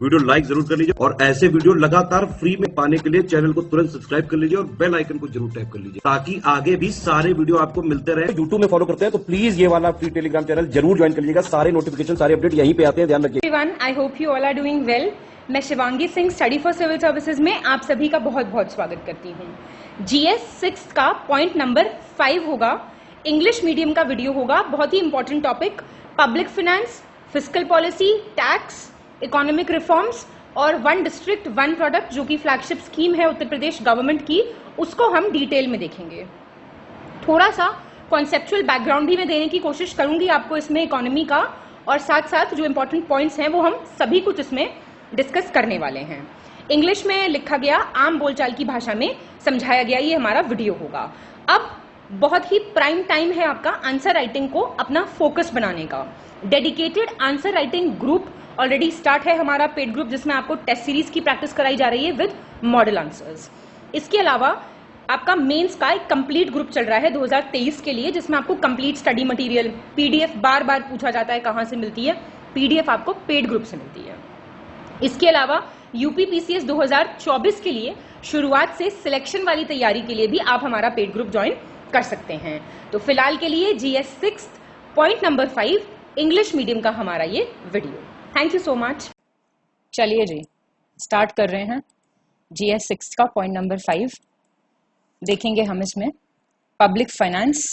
Video like जरूर कर लीजिए और ऐसे वीडियो लगातार फ्री में पाने के लिए चैनल को तुरंत सब्सक्राइब कर लीजिए और बेल आइकन को जरूर टैप कर लीजिए ताकि आगे भी सारे वीडियो आपको मिलते रहे। यूट्यूब में फॉलो करते हैं तो प्लीज ये वाला फ्री टेलीग्राम चैनल जरूर ज्वाइन कर लीजिएगा। सारे नोटिफिकेशन, सारे अपडेट यहीं पे आते हैं, ध्यान रखिए। Everyone, I hope you all are doing well. मैं Shivangi Singh study for civil services में आप सभी का बहुत बहुत स्वागत करती हूँ। जीएस 6 का पॉइंट नंबर 5 होगा, इंग्लिश मीडियम का वीडियो होगा। बहुत ही important topic, public finance, fiscal policy, tax, economic reforms और वन डिस्ट्रिक्ट वन प्रोडक्ट जो कि फ्लैगशिप स्कीम है उत्तर प्रदेश गवर्नमेंट की, उसको हम डिटेल में देखेंगे। थोड़ा सा कॉन्सेप्चुअल बैकग्राउंड भी मैं देने की कोशिश करूंगी आपको इसमें इकोनॉमी का, और साथ साथ जो इंपॉर्टेंट पॉइंट्स हैं वो हम सभी कुछ इसमें डिस्कस करने वाले हैं। इंग्लिश में लिखा गया, आम बोलचाल की भाषा में समझाया गया ये हमारा वीडियो होगा। अब बहुत ही प्राइम टाइम है आपका आंसर राइटिंग को अपना फोकस बनाने का। Dedicated answer writing group already start है हमारा पेड ग्रुप, जिसमें आपको टेस्ट सीरीज की प्रैक्टिस कराई जा रही है विद मॉडल आंसर्स। इसके अलावा आपका मेंस का एक कंप्लीट ग्रुप चल रहा है 2023 के लिए, जिसमें आपको कंप्लीट स्टडी मटेरियल, पीडीएफ, बार बार पूछा जाता है कहां से मिलती है, पीडीएफ आपको पेड ग्रुप से मिलती है। इसके अलावा यूपी पीसीएस 2024 के लिए शुरुआत से सिलेक्शन वाली तैयारी के लिए भी आप हमारा पेड ग्रुप ज्वाइन कर सकते हैं। तो फिलहाल के लिए GS 6 point number 5 English medium का हमारा ये video. Thank you so much. चलिए जी, स्टार्ट कर रहे हैं। जीएस 6 का पॉइंट नंबर 5 देखेंगे हम। इसमें पब्लिक फाइनेंस,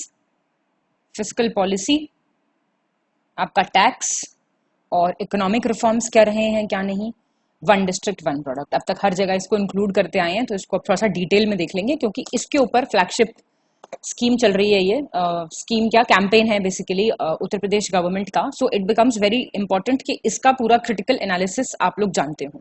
फिस्कल पॉलिसी, आपका टैक्स और इकोनॉमिक रिफॉर्म्स क्या रहे हैं क्या नहीं, वन डिस्ट्रिक्ट वन प्रोडक्ट। अब तक हर जगह इसको इंक्लूड करते आए हैं, तो इसको थोड़ा सा डिटेल में देख लेंगे क्योंकि इसके ऊपर फ्लैगशिप स्कीम चल रही है। ये स्कीम क्या, कैंपेन है बेसिकली उत्तर प्रदेश गवर्नमेंट का। So it becomes very important कि इसका पूरा क्रिटिकल एनालिसिस आप लोग जानते हो।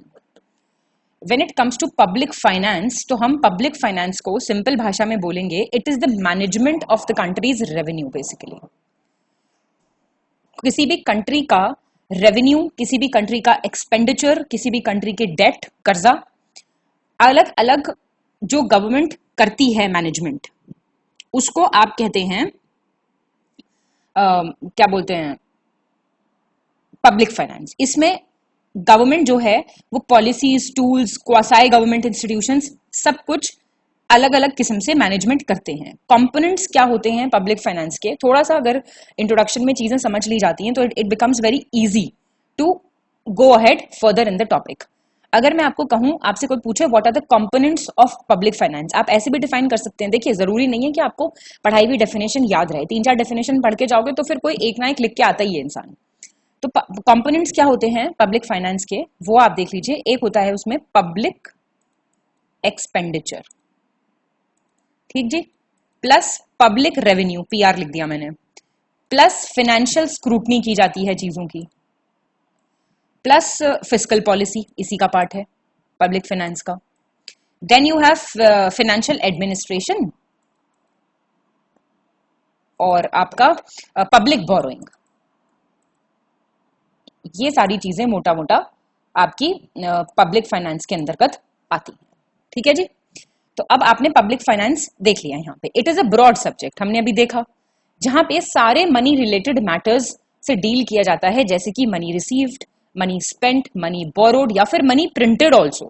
When it comes to public finance, तो हम पब्लिक फाइनेंस को सिंपल भाषा में बोलेंगे, it is the management of the country's revenue. Basically किसी भी कंट्री का रेवेन्यू, किसी भी कंट्री का एक्सपेंडिचर, किसी भी कंट्री के डेट, कर्जा, अलग अलग जो गवर्नमेंट करती है मैनेजमेंट, उसको आप कहते हैं क्या बोलते हैं, पब्लिक फाइनेंस। इसमें गवर्नमेंट जो है वो policies, tools, quasi government institutions, सब कुछ अलग अलग किस्म से मैनेजमेंट करते हैं। कंपोनेंट्स क्या होते हैं पब्लिक फाइनेंस के, थोड़ा सा अगर इंट्रोडक्शन में चीजें समझ ली जाती हैं तो it becomes very easy to go ahead further in the topic. अगर मैं आपको कहूं, आपसे कोई पूछे what are the components of public finance, आप ऐसे भी डिफाइन कर सकते हैं। देखिए, जरूरी नहीं है कि आपको पढ़ाई हुई डेफिनेशन याद रहे, 3-4 डेफिनेशन पढ़ के जाओगे तो फिर कोई एक ना एक लिख के आता ही है इंसान। तो कंपोनेंट्स क्या होते हैं पब्लिक फाइनेंस के, वो आप देख लीजिए। एक होता है उसमें पब्लिक एक्सपेंडिचर, ठीक जी, प्लस पब्लिक रेवेन्यू, पीआर लिख दिया मैंने, प्लस फाइनेंशियल स्क्रूटनी की जाती है चीजों की, प्लस फिस्कल पॉलिसी, इसी का पार्ट है पब्लिक फाइनेंस का। Then you have financial administration और आपका पब्लिक बोरोइंग। ये सारी चीजें मोटा मोटा आपकी पब्लिक फाइनेंस के अंतर्गत आती है, ठीक है जी। तो अब आपने पब्लिक फाइनेंस देख लिया यहाँ पे। It is a broad subject, हमने अभी देखा, जहां पे सारे मनी रिलेटेड मैटर्स से डील किया जाता है, जैसे कि money received, money spent, money borrowed या फिर मनी प्रिंटेड ऑल्सो।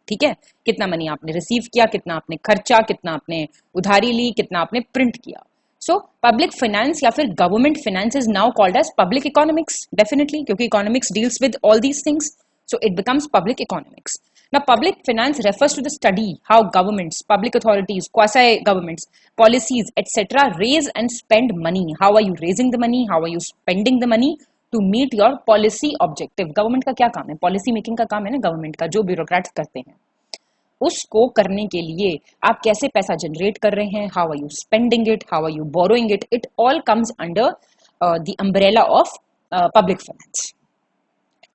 ठीक है, कितना मनी आपने रिसीव किया, कितना आपने खर्चा, कितना आपने उधारी ली, कितना आपने प्रिंट किया। सो पब्लिक फाइनेंस या फिर government finance is now called as public economics, definitely, क्योंकि economics deals with all these things, so it becomes public economics. Now, public finance refers to the study how governments, public authorities, quasi-governments, policies, etc. raise and spend money. How are you raising the money? How are you spending the money to meet your policy objective? Government का क्या काम है? Policy making का काम है ना government का, जो bureaucrats करते हैं। उसको करने के लिए आप कैसे पैसा जनरेट कर रहे हैं? How are you spending it? How are you borrowing it? It all comes under the umbrella of public finance.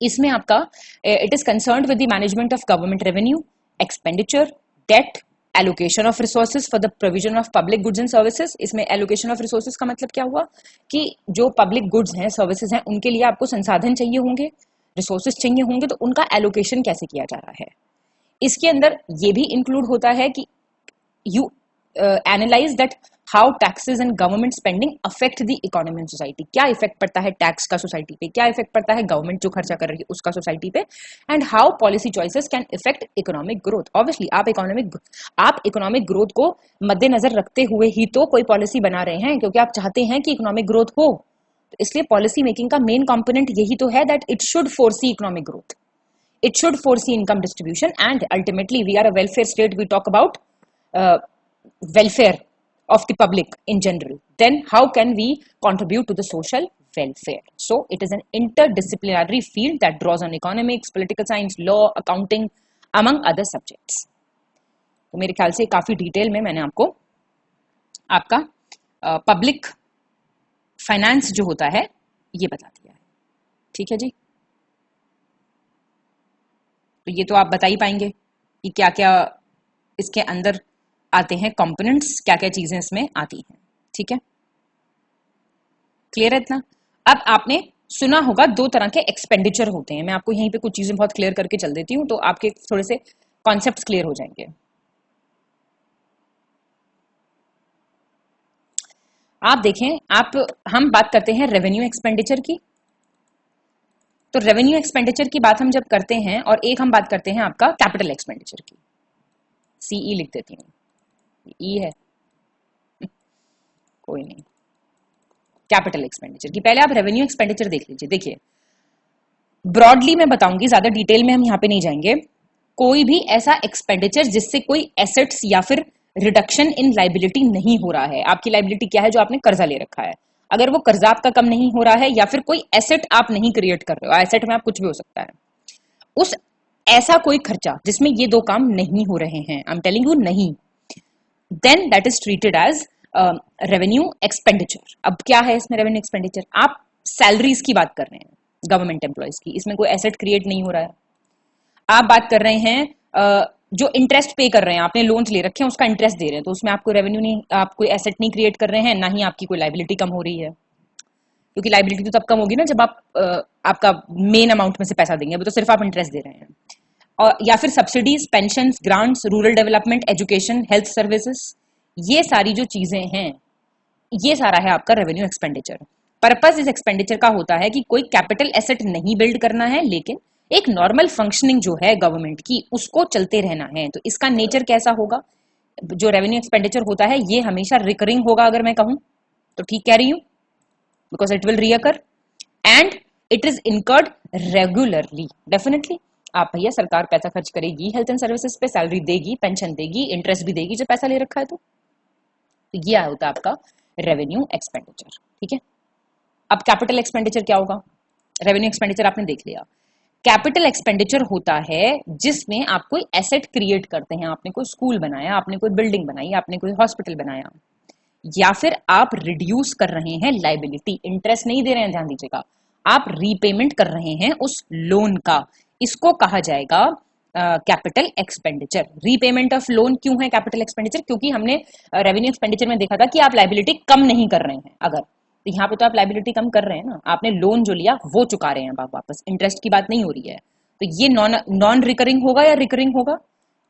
इसमें आपका it is concerned with the management of government revenue, expenditure, debt, allocation of resources for the provision of public goods and services. इसमें allocation of resources का मतलब क्या हुआ कि जो public goods हैं, सर्विसेज हैं, उनके लिए आपको संसाधन चाहिए होंगे, रिसोर्सेज चाहिए होंगे, तो उनका एलोकेशन कैसे किया जा रहा है। इसके अंदर ये भी इंक्लूड होता है कि you analyse that how taxes and government spending affect the economy and society. क्या इफेक्ट पड़ता है टैक्स का सोसाइटी पे, क्या इफेक्ट पड़ता है गवर्नमेंट जो खर्चा कर रही है उसका सोसाइटी पे, and how policy choices can effect economic growth. Obviously आप इकोनॉमिक ग्रोथ को मद्देनजर रखते हुए ही तो कोई पॉलिसी बना रहे हैं, क्योंकि आप चाहते हैं कि इकोनॉमिक ग्रोथ हो। तो इसलिए पॉलिसी मेकिंग का मेन कंपोनेंट यही तो है that it should foresee economic growth, it should foresee income distribution, and ultimately we are a welfare state. We talk about welfare of the public in general. Then how can we contribute to the social welfare? So it is an interdisciplinary field that draws on economics, political science, law, accounting, among other subjects. तो मेरे ख्याल से काफी detail में मैंने आपको आपका public finance जो होता है ये बता दिया है। ठीक है जी, तो ये तो आप बता ही पाएंगे कि क्या क्या इसके अंदर आते हैं कंपोनेंट्स, क्या क्या चीजें इसमें आती हैं। ठीक है, क्लियर है इतना। अब आपने सुना होगा दो तरह के एक्सपेंडिचर होते हैं। मैं आपको यहीं पे कुछ चीजें बहुत क्लियर करके चल देती हूं तो आपके थोड़े से कॉन्सेप्ट्स क्लियर हो जाएंगे। आप देखें, हम बात करते हैं रेवेन्यू एक्सपेंडिचर की। तो रेवेन्यू एक्सपेंडिचर की बात हम जब करते हैं, और एक हम बात करते हैं आपका कैपिटल एक्सपेंडिचर की। सीई लिख देती हूँ, ई है कोई नहीं, कैपिटल एक्सपेंडिचर की। पहले आप रेवेन्यू एक्सपेंडिचर देख लीजिए। देखिए ब्रॉडली मैं बताऊंगी, ज्यादा डिटेल में हम यहाँ पे नहीं जाएंगे। कोई भी ऐसा एक्सपेंडिचर जिससे कोई एसेट्स या फिर रिडक्शन इन लाइबिलिटी नहीं हो रहा है। आपकी लाइबिलिटी क्या है? जो आपने कर्जा ले रखा है, अगर वो कर्जा आपका कम नहीं हो रहा है या फिर कोई एसेट आप नहीं क्रिएट कर रहे हो, एसेट में आप कुछ भी हो सकता है, उस ऐसा कोई खर्चा जिसमें ये दो काम नहीं हो रहे हैं, आई एम टेलिंग यू नहीं, then that is treated as revenue expenditure. अब क्या है इसमें रेवेन्यू एक्सपेंडिचर? आप सैलरीज की बात कर रहे हैं गवर्नमेंट एम्प्लॉयज की, इसमें कोई एसेट क्रिएट नहीं हो रहा है। आप बात कर रहे हैं जो इंटरेस्ट पे कर रहे हैं, आपने लोन्स ले रखे हैं उसका इंटरेस्ट दे रहे हैं, तो उसमें आपको रेवेन्यू नहीं, आप कोई एसेट नहीं क्रिएट कर रहे हैं, ना ही आपकी कोई लाइबिलिटी कम हो रही है, क्योंकि लाइबिलिटी तो तब कम होगी ना जब आप आपका मेन अमाउंट में से पैसा देंगे, अभी तो सिर्फ आप इंटरेस्ट दे रहे हैं। और या फिर subsidies, pension, grants, rural development, education, health services, ये सारी जो चीजें हैं ये सारा है आपका रेवेन्यू एक्सपेंडिचर। पर्पस इस एक्सपेंडिचर का होता है कि कोई कैपिटल एसेट नहीं बिल्ड करना है, लेकिन एक नॉर्मल फंक्शनिंग जो है गवर्नमेंट की उसको चलते रहना है। तो इसका नेचर कैसा होगा? जो रेवेन्यू एक्सपेंडिचर होता है ये हमेशा रिकरिंग होगा, अगर मैं कहूं तो ठीक कह रही हूं, because it will recur and it is incurred regularly. Definitely आप भैया सरकार पैसा खर्च करेगी हेल्थ एंड सर्विसेज पे, सैलरी देगी, पेंशन देगी, इंटरेस्ट भी देगी जो पैसा ले रखा है, तो ये होता है आपका रेवेन्यू एक्सपेंडिचर। ठीक है, अब कैपिटल एक्सपेंडिचर क्या होगा? रेवेन्यू एक्सपेंडिचर आपने देख लिया। कैपिटल एक्सपेंडिचर होता है जिसमें आप कोई एसेट क्रिएट करते हैं, आपने कोई स्कूल बनाया, आपने कोई बिल्डिंग बनाई, आपने कोई हॉस्पिटल बनाया, या फिर आप रिड्यूस कर रहे हैं लाइबिलिटी, इंटरेस्ट नहीं दे रहे हैं, ध्यान दीजिएगा, आप रीपेमेंट कर रहे हैं उस लोन का, इसको कहा जाएगा capital expenditure. Repayment of loan क्यों है कैपिटल एक्सपेंडिचर? क्योंकि हमने रेवेन्यू एक्सपेंडिचर में देखा था कि आप लाइबिलिटी कम नहीं कर रहे हैं, अगर तो यहाँ पे तो आप लाइबिलिटी कम कर रहे हैं ना, आपने लोन जो लिया वो चुका रहे हैं आप वापस, इंटरेस्ट की बात नहीं हो रही है। तो ये नॉन रिकरिंग होगा या रिकरिंग होगा?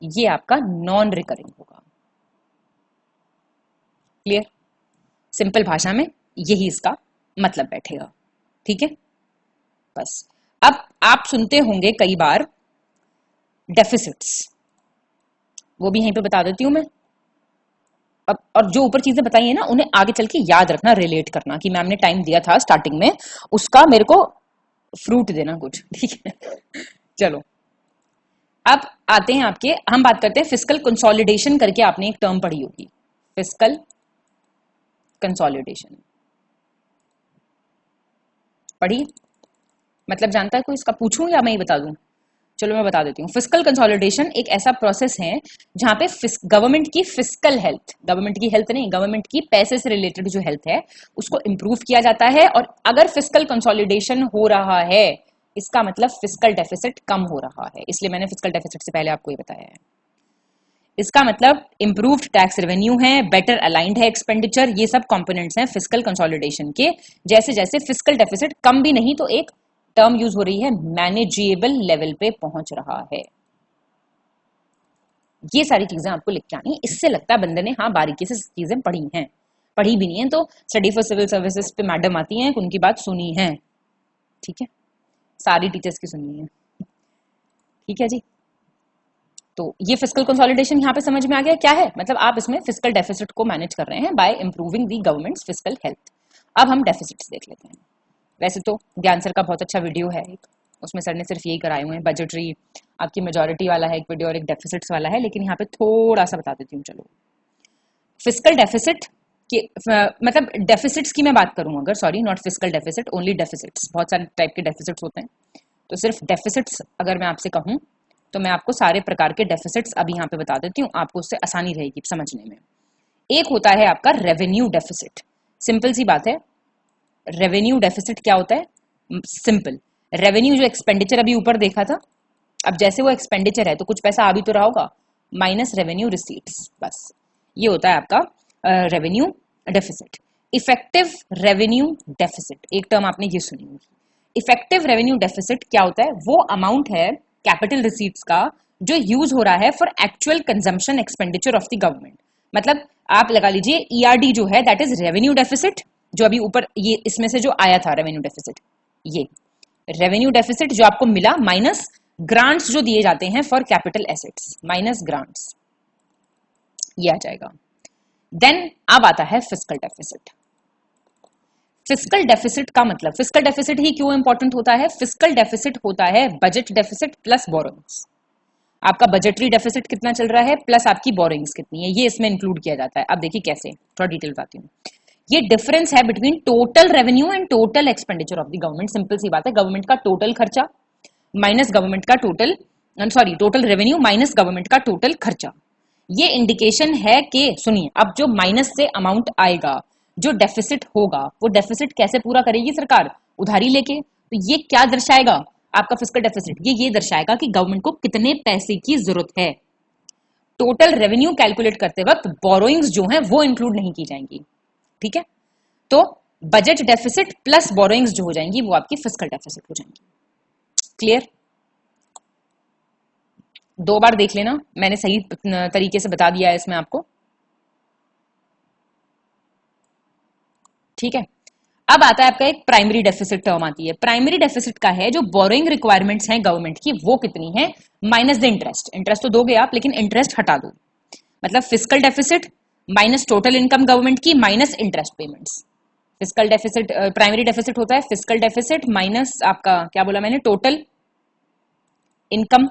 ये आपका नॉन रिकरिंग होगा। क्लियर? सिंपल भाषा में यही इसका मतलब बैठेगा। ठीक है, बस। अब आप सुनते होंगे कई बार डेफिसिट्स, वो भी यहीं पे बता देती हूं मैं। अब और जो ऊपर चीजें बताई है ना उन्हें आगे चल के याद रखना, रिलेट करना, कि मैम ने टाइम दिया था स्टार्टिंग में, उसका मेरे को फ्रूट देना कुछ। ठीक है, चलो अब आते हैं आपके, हम बात करते हैं फिस्कल कंसोलिडेशन करके आपने एक टर्म पढ़ी होगी, फिस्कल कंसोलिडेशन पढ़ी? मतलब जानता है कोई इसका? पूछूं या मैं ही बता दूं? चलो मैं बता देती हूँ। फिस्कल कंसोलिडेशन एक ऐसा प्रोसेस है जहां पे गवर्नमेंट की फिस्कल हेल्थ, गवर्नमेंट की हेल्थ नहीं, गवर्नमेंट की पैसे से रिलेटेड जो हेल्थ है उसको इंप्रूव किया जाता है। और अगर फिस्कल कंसोलिडेशन हो रहा है इसका मतलब फिस्कल डेफिसिट कम हो रहा है, इसलिए मैंने फिस्कल डेफिसिट से पहले आपको ये बताया है। इसका मतलब इंप्रूव्ड टैक्स रेवेन्यू है, बेटर अलाइंड है एक्सपेंडिचर, ये सब कंपोनेंट्स हैं फिस्कल कंसोलिडेशन के। जैसे जैसे फिस्कल डेफिसिट कम भी नहीं तो एक टर्म यूज हो रही है, मैनेजेबल लेवल पे पहुंच रहा है। ये सारी चीजें आपको लिख के आनी है। इससे लगता है बंदे ने हाँ बारीकी से चीजें पढ़ी हैं, पढ़ी भी नहीं है तो स्टडी फॉर सिविल सर्विसेज पे मैडम आती हैं, उनकी बात सुनी है, ठीक है, सारी टीचर्स की सुनी है, ठीक है जी। तो ये फिस्कल कंसोलिडेशन यहाँ पे समझ में आ गया क्या है, मतलब आप इसमें फिस्कल डेफिसिट को मैनेज कर रहे हैं बाय इंप्रूविंग दी गवर्नमेंट्स फिस्कल हेल्थ। अब हम डेफिसिट्स देख लेते हैं। वैसे तो ज्ञान सर का बहुत अच्छा वीडियो है एक, उसमें सर ने सिर्फ यही कराए हुए हैं, बजटरी आपकी मेजोरिटी वाला है एक वीडियो और एक डेफिसिट्स वाला है, लेकिन यहाँ पे थोड़ा सा बता देती हूँ। चलो, फिस्कल डेफिसिट के मतलब डेफिसिट्स की मैं बात करूँ अगर, sorry not fiscal deficit, only deficits, बहुत सारे टाइप के डेफिसिट्स होते हैं, तो सिर्फ डेफिसिट्स अगर मैं आपसे कहूँ तो मैं आपको सारे प्रकार के डेफिसिट्स अभी यहाँ पे बता देती हूँ, आपको उससे आसानी रहेगी समझने में। एक होता है आपका रेवेन्यू डेफिसिट, सिंपल सी बात है, रेवेन्यू डेफिसिट क्या होता है, सिंपल, रेवेन्यू जो एक्सपेंडिचर अभी ऊपर देखा था, अब जैसे वो एक्सपेंडिचर है तो कुछ पैसा आ भी तो रहा होगा, माइनस रेवेन्यू रिसीट्स, बस ये होता है आपका revenue deficit. Effective revenue deficit, एक टर्म आपने ये सुनी होगी। इफेक्टिव रेवेन्यू डेफिसिट क्या होता है, वो अमाउंट है कैपिटल रिसीट्स का जो यूज हो रहा है for actual consumption expenditure of the government. मतलब आप लगा लीजिए ईआरडी जो है दैट इज रेवेन्यू डेफिसिट, जो अभी ऊपर ये इसमें से जो आया था रेवेन्यू डेफिसिट, ये रेवेन्यू डेफिसिट जो आपको मिला माइनस ग्रांट्स जो दिए जाते हैं for capital assets, minus grants, ये आ जाएगा। देन अब आता है फिस्कल डेफिसिट। फिस्कल डेफिसिट का मतलब, फिस्कल डेफिसिट ही क्यों इंपॉर्टेंट होता है, फिस्कल डेफिसिट होता है बजट डेफिसिट प्लस बोरोइंग्स। आपका बजटरी डेफिसिट कितना चल रहा है प्लस आपकी बोरोइंग्स कितनी है, ये इसमें इंक्लूड किया जाता है। अब देखिए कैसे, थोड़ा डिटेल बताती हूँ। ये डिफरेंस है between total revenue and total expenditure of the government. Simple सी बात है, गवर्नमेंट का टोटल खर्चा माइनस गवर्नमेंट का total, sorry total revenue minus government का टोटल खर्चा। ये इंडिकेशन है कि सुनिए, अब जो माइनस से अमाउंट आएगा, जो डेफिसिट होगा, वो डेफिसिट कैसे पूरा करेगी सरकार, उधारी लेके। तो ये क्या दर्शाएगा आपका फिस्कल डेफिसिट, ये दर्शाएगा कि गवर्नमेंट को कितने पैसे की जरूरत है। टोटल रेवेन्यू कैलकुलेट करते वक्त बोरोइंग्स जो हैं वो इंक्लूड नहीं की जाएंगी, ठीक है। तो बजट डेफिसिट प्लस बोरोइंग्स जो हो जाएंगी वो आपकी फिस्कल डेफिसिट हो जाएंगी। क्लियर, दो बार देख लेना, मैंने सही तरीके से बता दिया है इसमें आपको, ठीक है। अब आता है आपका एक प्राइमरी डेफिसिट टर्म आती है। प्राइमरी डेफिसिट का है जो बोरोइंग रिक्वायरमेंट्स हैं गवर्नमेंट की, वो कितनी है माइनस द इंटरेस्ट। इंटरेस्ट तो दोगे आप लेकिन इंटरेस्ट हटा दो, मतलब fiscal deficit minus total income government की minus interest payments. Fiscal deficit, primary deficit होता है फिस्कल डेफिसिट माइनस आपका क्या बोला मैंने, टोटल इनकम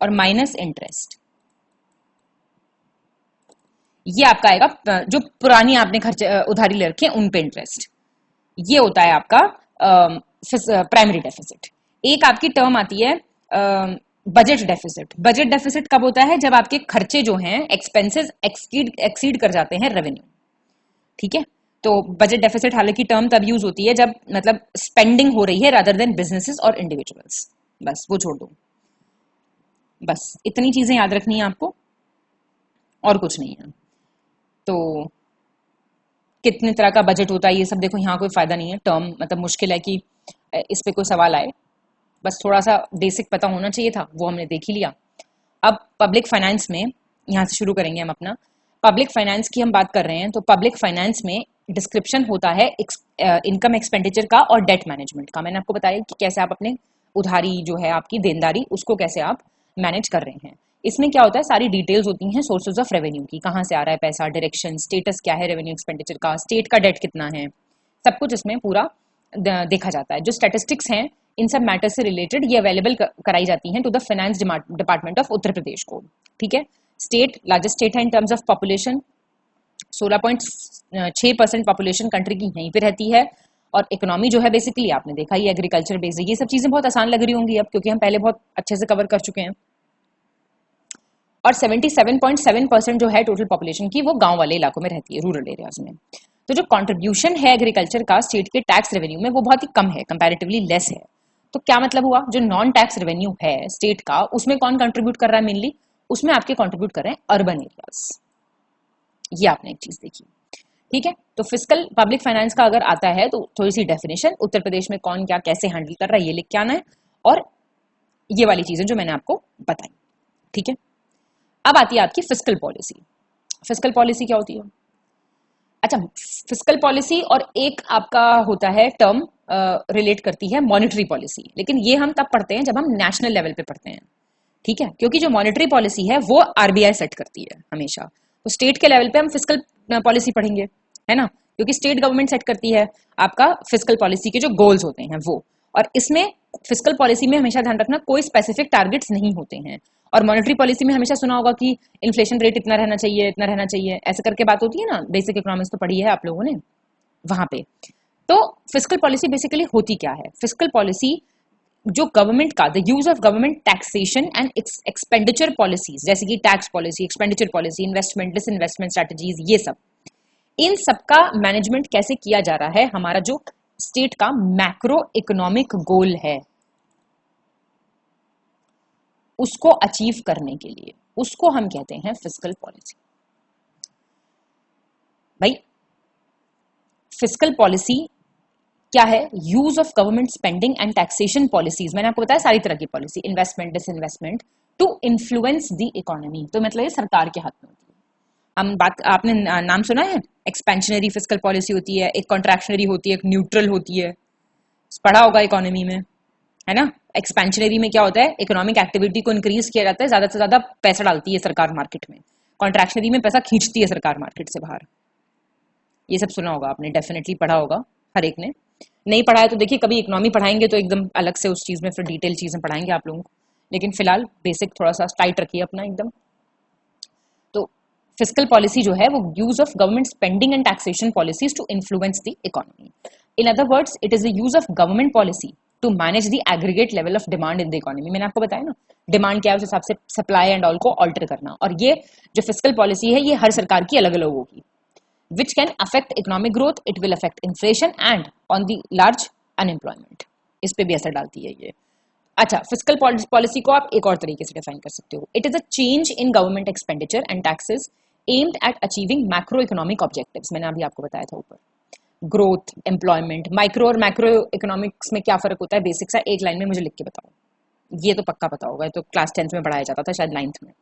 और माइनस इंटरेस्ट। ये आपका आएगा जो पुरानी आपने खर्चे उधारी ले रखी है उन पे इंटरेस्ट। ये होता है आपका प्राइमरी डेफिसिट। एक आपकी टर्म आती है बजट डेफिसिट। बजट डेफिसिट कब होता है, जब आपके खर्चे जो हैं एक्सपेंसेस एक्सीड कर जाते हैं रेवेन्यू, ठीक है। तो बजट डेफिसिट हालांकि टर्म तब यूज होती है जब मतलब स्पेंडिंग हो रही है रादर देन बिजनेसेस और इंडिविजुअल्स, बस वो छोड़ दो, बस इतनी चीजें याद रखनी है आपको और कुछ नहीं है। तो कितने तरह का बजट होता है ये सब देखो, यहाँ कोई फायदा नहीं है, टर्म मतलब मुश्किल है कि इस पे कोई सवाल आए, बस थोड़ा सा बेसिक पता होना चाहिए था, वो हमने देख ही लिया। अब पब्लिक फाइनेंस में यहाँ से शुरू करेंगे हम अपना। पब्लिक फाइनेंस की हम बात कर रहे हैं, तो पब्लिक फाइनेंस में डिस्क्रिप्शन होता है इनकम एक्सपेंडिचर का और डेट मैनेजमेंट का। मैंने आपको बताया कि कैसे आप अपने उधारी जो है आपकी देनदारी, उसको कैसे आप मैनेज कर रहे हैं। इसमें क्या होता है, सारी डिटेल्स होती हैं सोर्सेज ऑफ रेवेन्यू की, कहाँ से आ रहा है पैसा, डायरेक्शन, स्टेटस क्या है रेवेन्यू एक्सपेंडिचर का, स्टेट का डेट कितना है, सब कुछ इसमें पूरा देखा जाता है। जो स्टैटिस्टिक्स हैं इन सब मैटर से रिलेटेड ये अवेलेबल कराई जाती हैं to the finance department of Uttar Pradesh को, ठीक है। स्टेट लार्जेस्ट स्टेट है in terms of population, 16.6% population country की यहीं पे रहती है। और इकोनॉमी जो है बेसिकली आपने देखा ही एग्रीकल्चर बेस्ड है। ये सब चीजें बहुत आसान लग रही होंगी अब, क्योंकि हम पहले बहुत अच्छे से कवर कर चुके हैं। और 77.7% जो है टोटल पॉपुलेशन की वो गांव वाले इलाकों में रहती है, रूरल एरियाज में। तो जो कंट्रीब्यूशन है एग्रीकल्चर का स्टेट के टैक्स रेवेन्यू में वो बहुत ही कम है, कंपैरेटिवली लेस है। तो क्या मतलब हुआ, जो नॉन टैक्स रेवेन्यू है स्टेट का उसमें कौन कंट्रीब्यूट कर रहा है मेनली, उसमें आपके कंट्रीब्यूट कर रहे हैं अर्बन एरियाज। ये आपने एक चीज देखी, ठीक है। तो फिस्कल पब्लिक फाइनेंस का अगर आता है तो थोड़ी सी डेफिनेशन, उत्तर प्रदेश में कौन क्या कैसे हैंडल कर रहा है ये लिख के आना है, और ये वाली चीजें जो मैंने आपको बताई, ठीक है। अब आती है आपकी फिस्कल पॉलिसी। फिस्कल पॉलिसी क्या होती है? अच्छा, फिस्कल पॉलिसी और एक आपका होता है टर्म रिलेट करती है मॉनेटरी पॉलिसी, लेकिन ये हम तब पढ़ते हैं जब हम नेशनल लेवल पे पढ़ते हैं, ठीक है, क्योंकि जो मॉनेटरी पॉलिसी है वो आरबीआई सेट करती है हमेशा। तो स्टेट के लेवल पे हम फिस्कल पॉलिसी पढ़ेंगे, है ना, क्योंकि स्टेट गवर्नमेंट सेट करती है आपका फिस्कल पॉलिसी के जो गोल्स होते हैं वो। और इसमें फिस्कल पॉलिसी में हमेशा ध्यान रखना कोई स्पेसिफिक टारगेट्स नहीं होते हैं। और मॉनेटरी पॉलिसी में हमेशा सुना होगा कि इन्फ्लेशन रेट इतना रहना चाहिए, इतना रहना चाहिए, ऐसे करके बात होती है ना, बेसिक इकोनॉमिक्स तो पढ़ी है आप लोगों ने वहां पे। तो फिस्कल पॉलिसी बेसिकली होती क्या है? फिस्कल पॉलिसी जो गवर्नमेंट का the use of government taxation and expenditure policies, जैसे कि tax policy, expenditure policy, investment, disinvestment strategies, ये सब, इन सबका मैनेजमेंट कैसे किया जा रहा है, हमारा जो स्टेट का मैक्रो इकोनॉमिक गोल है उसको अचीव करने के लिए, उसको हम कहते हैं फिस्कल पॉलिसी। भाई फिस्कल पॉलिसी क्या है? Use of government spending and taxation policies, मैंने आपको बताया सारी तरह की policy, investment, disinvestment, to influence the economy. तो मतलब ये सरकार के हाथ में होती है। हम बात, आपने नाम सुना है, एक्सपेंशनरी फिस्कल पॉलिसी होती है, एक कॉन्ट्रैक्शनरी होती है, एक न्यूट्रल होती है, पढ़ा होगा इकोनॉमी में, है ना। एक्सपेंशनरी में क्या होता है? इकोनॉमिक एक्टिविटी को इंक्रीज किया जाता है, ज्यादा से ज्यादा पैसा डालती है सरकार मार्केट में। कॉन्ट्रैक्शनरी में पैसा खींचती है सरकार मार्केट से बाहर। ये सब सुना होगा आपने, डेफिनेटली पढ़ा होगा हर एक ने। नहीं पढ़ा है तो देखिए, कभी इकोनॉमी पढ़ाएंगे तो एकदम अलग से उस चीज में फिर डिटेल चीजें पढ़ाएंगे आप लोगों को, लेकिन फिलहाल बेसिक थोड़ा सा टाइट रखिए अपना एकदम। तो फिस्कल पॉलिसी जो है वो use of government spending and taxation policies to influence the economy. In other words, it is the use of government policy to manage the aggregate level of demand in the economy. मैंने आपको बताया ना, demand क्या है उस हिसाब से supply and all को ऑल्टर करना। और ये जो फिस्कल पॉलिसी है ये हर सरकार की अलग अलग होगी, which can affect economic growth, it will affect inflation and on the large unemployment, इस पे भी असर डालती है ये। अच्छा, फिस्कल पॉलिसी को आप एक और तरीके से डिफाइन कर सकते हो, it is a change in government expenditure and taxes aimed at achieving macro economic objectives. मैंने अभी आपको बताया था ऊपर, ग्रोथ, एम्प्लॉयमेंट। माइक्रो और मैक्रो इकोनॉमिक्स में क्या फर्क होता है बेसिक सा एक लाइन में मुझे लिख के बताओ, ये तो पक्का पता होगा, तो क्लास 10th में पढ़ाया जाता था शायद 9th में।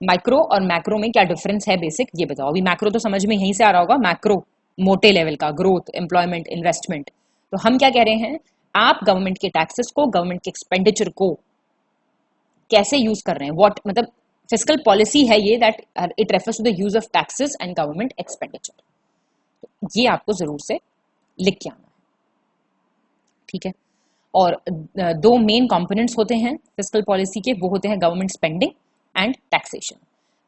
माइक्रो और मैक्रो में क्या डिफरेंस है बेसिक, ये बताओ। अभी मैक्रो तो समझ में यहीं से आ रहा होगा, मैक्रो मोटे लेवल का, ग्रोथ, एम्प्लॉयमेंट, इन्वेस्टमेंट। तो हम क्या कह रहे हैं, आप गवर्नमेंट के टैक्सेस को, गवर्नमेंट के एक्सपेंडिचर को कैसे यूज कर रहे हैं, व्हाट मतलब फिस्कल पॉलिसी है ये, that it refers to the use of taxes and government expenditure. ये आपको जरूर से लिख के आना है, ठीक है। और दो मेन कंपोनेंट्स होते हैं फिस्कल पॉलिसी के, वो होते हैं गवर्नमेंट स्पेंडिंग एंड टैक्सेशन।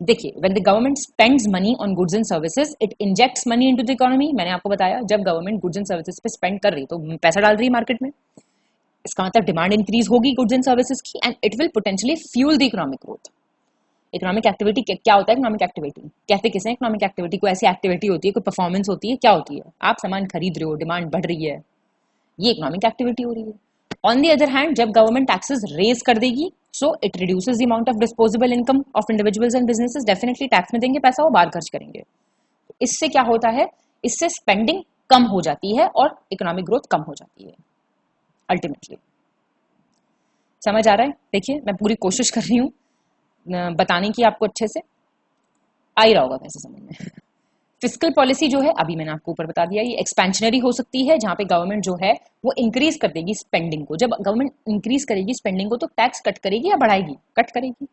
देखिए, when the government spends money on goods and services, it injects money into the economy. मैंने आपको बताया, जब गवर्नमेंट गुड्स एंड सर्विसेज पे स्पेंड कर रही है तो पैसा डाल रही है मार्केट में, इसका मतलब डिमांड इंक्रीज होगी गुड्स एंड सर्विसेज की, and it will potentially fuel the economic growth. Economic activity क्या होता है? इकोनॉमिक एक्टिविटी कहते किसे? इकोनॉमिक एक्टिविटी को ऐसी एक्टिविटी होती है, कोई परफॉर्मेंस होती है, क्या होती है? आप सामान खरीद रहे हो, डिमांड बढ़ रही है, ये इकोनॉमिक एक्टिविटी हो रही है। ऑन दी अदर हैंड, जब गवर्नमेंट टैक्सेस रेज कर देगी, so it reduces the amount of disposable income of individuals and businesses. Definitely tax में देंगे पैसा, वो बाहर खर्च करेंगे। इससे क्या होता है? इससे स्पेंडिंग कम हो जाती है और इकोनॉमिक ग्रोथ कम हो जाती है अल्टीमेटली। समझ आ रहा है? देखिए, मैं पूरी कोशिश कर रही हूँ बताने की आपको, अच्छे से आ ही रहा होगा वैसे समझ में। फिस्कल पॉलिसी जो है, अभी मैंने आपको ऊपर बता दिया, ये एक्सपेंशनरी हो सकती है, जहां पे गवर्नमेंट जो है वो इंक्रीज कर देगी स्पेंडिंग को। जब गवर्नमेंट इंक्रीज करेगी स्पेंडिंग को तो टैक्स कट करेगी या बढ़ाएगी? कट करेगी,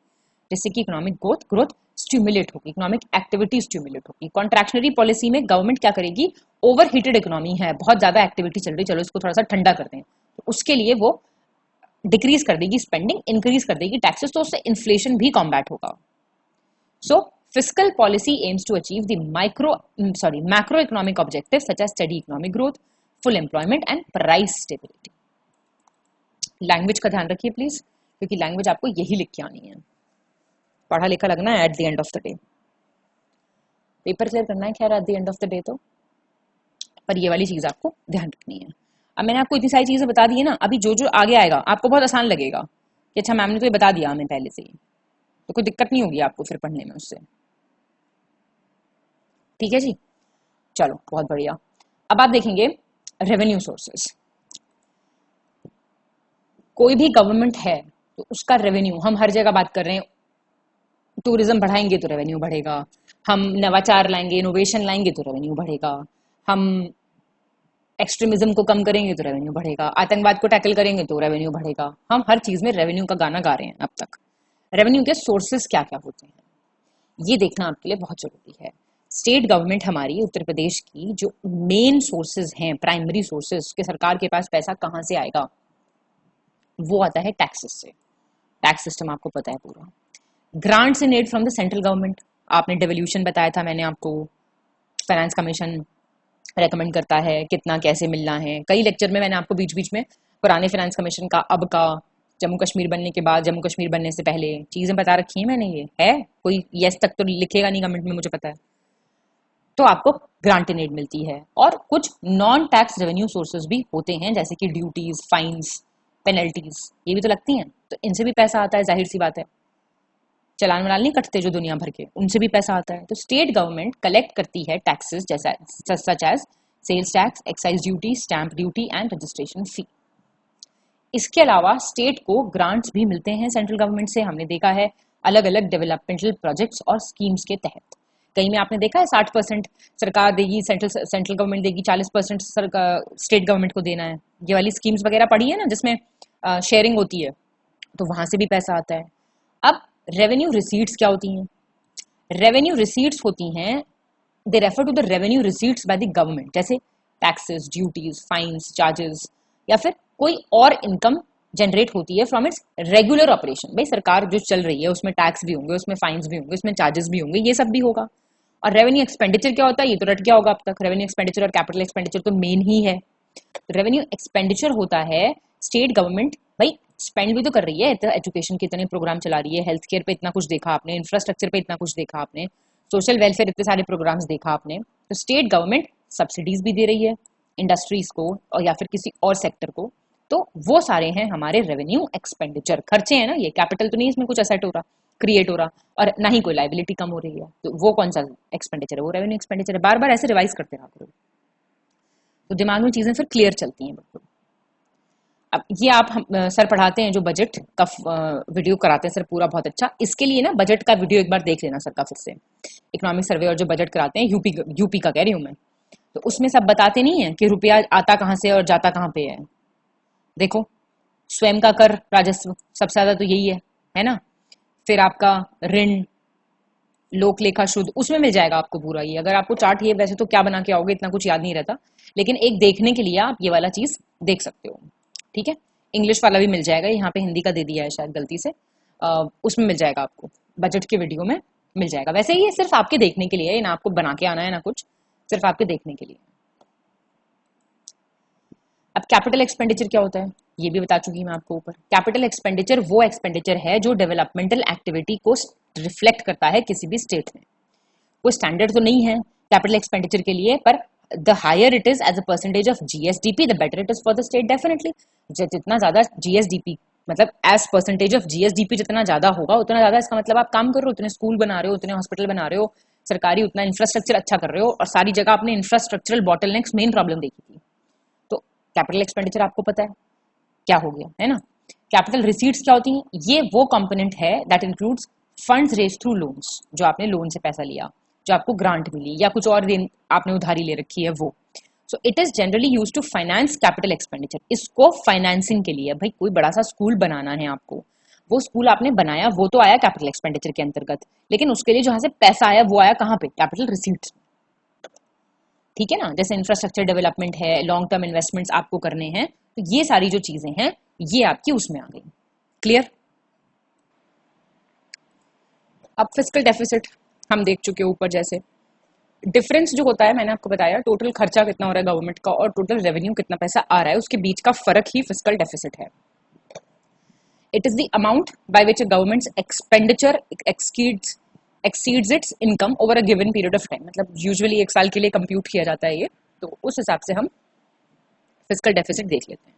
जिससे कि इकोनॉमिक ग्रोथ स्टिमुलेट होगी, इकोनॉमिक एक्टिविटी स्टिमुलेट होगी। कॉन्ट्रैक्शनरी पॉलिसी में गवर्नमेंट क्या करेगी, ओवर हीटेड इकोनॉमी है, बहुत ज्यादा एक्टिविटी चल रही, चलो इसको थोड़ा सा ठंडा कर दें, तो उसके लिए वो डिक्रीज कर देगी स्पेंडिंग, इंक्रीज कर देगी टैक्सेस, तो उससे इन्फ्लेशन भी कॉम्बैट होगा। सो fiscal policy aims to achieve the macroeconomic objectives such as steady economic growth, full employment and price stability. Language का ध्यान रखिए प्लीज, क्योंकि लैंग्वेज आपको यही लिख के आनी है, पढ़ा लिखा लगना है at the end of the day, paper clear करना है खैर at the end of the day तो, पर ये वाली चीज आपको ध्यान रखनी है। अब मैंने आपको इतनी सारी चीजें बता दी है ना, अभी जो जो आगे आएगा आपको बहुत आसान लगेगा कि अच्छा मैम ने तो ये बता दिया हमें पहले से ही, तो कोई दिक्कत नहीं होगी आपको फिर पढ़ने में उससे। ठीक है जी, चलो बहुत बढ़िया। अब आप देखेंगे रेवेन्यू सोर्सेस। कोई भी गवर्नमेंट है तो उसका रेवेन्यू, हम हर जगह बात कर रहे हैं टूरिज्म बढ़ाएंगे तो रेवेन्यू बढ़ेगा, हम नवाचार लाएंगे, इनोवेशन लाएंगे तो रेवेन्यू बढ़ेगा, हम एक्सट्रीमिज्म को कम करेंगे तो रेवेन्यू बढ़ेगा, आतंकवाद को टैकल करेंगे तो रेवेन्यू बढ़ेगा। हम हर चीज में रेवेन्यू का गाना गा रहे हैं अब तक। रेवेन्यू के सोर्सेस क्या क्या होते हैं ये देखना आपके लिए बहुत जरूरी है। स्टेट गवर्नमेंट हमारी उत्तर प्रदेश की जो मेन सोर्सेज हैं, प्राइमरी सोर्सेज के सरकार के पास पैसा कहाँ से आएगा, वो आता है टैक्सेस से। टैक्स सिस्टम आपको पता है पूरा। Grants and aid from the central government, आपने डेवोल्यूशन बताया था मैंने आपको, फाइनेंस कमीशन रेकमेंड करता है कितना कैसे मिलना है। कई लेक्चर में मैंने आपको बीच बीच में पुराने फाइनेंस कमीशन का, अब का, जम्मू कश्मीर बनने के बाद, जम्मू कश्मीर बनने से पहले चीजें बता रखी है मैंने। ये है कोई यस तक तो लिखेगा नहीं कमेंट में, मुझे पता है। तो आपको ग्रांट एंड एड मिलती है। और कुछ नॉन टैक्स रेवेन्यू सोर्सेज भी होते हैं जैसे कि ड्यूटीज, फाइन्स, पेनल्टीज, ये भी तो लगती हैं, तो इनसे भी पैसा आता है, जाहिर सी बात है। चलान वलान नहीं कटते जो दुनिया भर के, उनसे भी पैसा आता है। तो स्टेट गवर्नमेंट कलेक्ट करती है टैक्सेस जैसा such as sales tax, excise duty, stamp duty and registration fee. इसके अलावा स्टेट को ग्रांट्स भी मिलते हैं सेंट्रल गवर्नमेंट से, हमने देखा है अलग अलग डेवलपमेंटल प्रोजेक्ट्स और स्कीम्स के तहत। कहीं में आपने देखा है 60% सरकार देगी, सेंट्रल गवर्नमेंट देगी, 40% स्टेट गवर्नमेंट को देना है। ये वाली स्कीम्स वगैरह पड़ी है ना जिसमें शेयरिंग होती है, तो वहां से भी पैसा आता है। अब रेवेन्यू रिसीट्स क्या होती हैं? रेवेन्यू रिसीट्स होती हैं, they refer to the revenue receipts by the government, जैसे टैक्सेस, ड्यूटीज, फाइन्स, चार्जेस, या फिर कोई और इनकम जनरेट होती है फ्रॉम इट्स रेगुलर ऑपरेशन। भाई सरकार जो चल रही है उसमें टैक्स भी होंगे, उसमें फाइन्स भी होंगे, उसमें चार्जेस भी होंगे, ये सब भी होगा। और रेवेन्यू एक्सपेंडिचर क्या होता है, ये तो रट गया होगा अब तक। रेवेन्यू एक्सपेंडिचर और कैपिटल एक्सपेंडिचर तो मेन ही है। तो रेवेन्यू एक्सपेंडिचर होता है स्टेट गवर्नमेंट भाई स्पेंड भी तो कर रही है, तो एजुकेशन के इतने प्रोग्राम चला रही है, हेल्थ केयर पे इतना कुछ देखा आपने, इंफ्रास्ट्रक्चर पे इतना कुछ देखा आपने, सोशल वेलफेयर इतने सारे प्रोग्राम्स देखा आपने। तो स्टेट गवर्नमेंट सब्सिडीज भी दे रही है इंडस्ट्रीज को और या फिर किसी और सेक्टर को। तो वो सारे हैं हमारे रेवेन्यू एक्सपेंडिचर, खर्चे हैं ना, ये कैपिटल तो नहीं इसमें कुछ असेट हो रहा, क्रिएट हो रहा, और ना ही कोई लाइबिलिटी कम हो रही है। तो वो कौन सा एक्सपेंडिचर है? वो रेवेन्यू एक्सपेंडिचर है। बार बार ऐसे रिवाइज करते रहा करो तो दिमाग में चीजें फिर क्लियर चलती हैं बिल्कुल। अब ये आप सर पढ़ाते हैं जो बजट का वीडियो कराते हैं सर पूरा, बहुत अच्छा। इसके लिए ना बजट का वीडियो एक बार देख लेना सर का फिर से। इकोनॉमिक सर्वे और जो बजट कराते हैं यूपी का कह रही हूँ मैं, तो उसमें सब बताते नहीं है कि रुपया आता कहाँ से और जाता कहाँ पे है। देखो स्वयं का कर राजस्व सबसे ज्यादा तो यही है ना। फिर आपका ऋण, लोक लेखा शुद्ध, उसमें मिल जाएगा आपको पूरा ये। अगर आपको चार्ट ये वैसे तो क्या बना के आओगे इतना कुछ याद नहीं रहता, लेकिन एक देखने के लिए आप ये वाला चीज देख सकते हो, ठीक है। इंग्लिश वाला भी मिल जाएगा, यहाँ पे हिंदी का दे दिया है शायद गलती से, उसमें मिल जाएगा आपको, बजट के वीडियो में मिल जाएगा। वैसे ये सिर्फ आपके देखने के लिए है, ना आपको बना के आना है ना कुछ, सिर्फ आपके देखने के लिए। अब कैपिटल एक्सपेंडिचर क्या होता है ये भी बता चुकी मैं आपको ऊपर। कैपिटल एक्सपेंडिचर वो एक्सपेंडिचर है जो डेवलपमेंटल एक्टिविटी को रिफ्लेक्ट करता है किसी भी स्टेट में। कोई स्टैंडर्ड तो नहीं है कैपिटल एक्सपेंडिचर के लिए, पर the higher it is as a percentage of GSDP, the better it is for the state definitely। जितना ज्यादा GSDP मतलब as percentage of GSDP जितना ज्यादा होगा उतना ज्यादा, इसका मतलब आप काम कर रहे हो, उतने स्कूल बना रहे हो, उतने हॉस्पिटल बना रहे हो सरकारी, उतना इंफ्रास्ट्रक्चर अच्छा कर रहे हो। और सारी जगह आपने इंफ्रास्ट्रक्चरल बॉटलनेक्स मेन प्रॉब्लम देखी थी। तो कैपिटल एक्सपेंडिचर आपको पता है क्या हो गया है ना। कैपिटल रिसीट्स क्या होती हैं? ये वो कंपोनेंट है that includes funds raised through loans, जो आपने लोन से पैसा लिया, जो आपको ग्रांट मिली या कुछ और आपने उधारी ले रखी है वो। So it is generally use to finance capital expenditure. इसको फाइनेंसिंग के लिए, भाई कोई बड़ा सा स्कूल बनाना है आपको, वो स्कूल आपने बनाया, वो तो आया कैपिटल एक्सपेंडिचर के अंतर्गत, लेकिन उसके लिए जहां से पैसा आया वो आया कहाँ पे? कैपिटल रिसीट्स, ठीक है ना। जैसे इंफ्रास्ट्रक्चर डेवलपमेंट है, लॉन्ग टर्म इन्वेस्टमेंट्स आपको करने हैं, तो ये सारी जो चीजें हैं ये आपकी उसमें आ गई। क्लियर? अब फिस्कल डेफिसिट हम देख चुके हैं ऊपर। जैसे डिफरेंस जो होता है, मैंने आपको बताया टोटल खर्चा कितना हो रहा है गवर्नमेंट का और टोटल रेवेन्यू कितना पैसा आ रहा है, उसके बीच का फर्क ही फिस्कल डेफिसिट है। It is the amount by which a governments expenditure exceeds its income over a given period of time। मतलब यूजुअली एक साल के लिए कंप्यूट किया जाता है ये, तो उस हिसाब से हम फिस्कल डेफिसिट देख लेते हैं।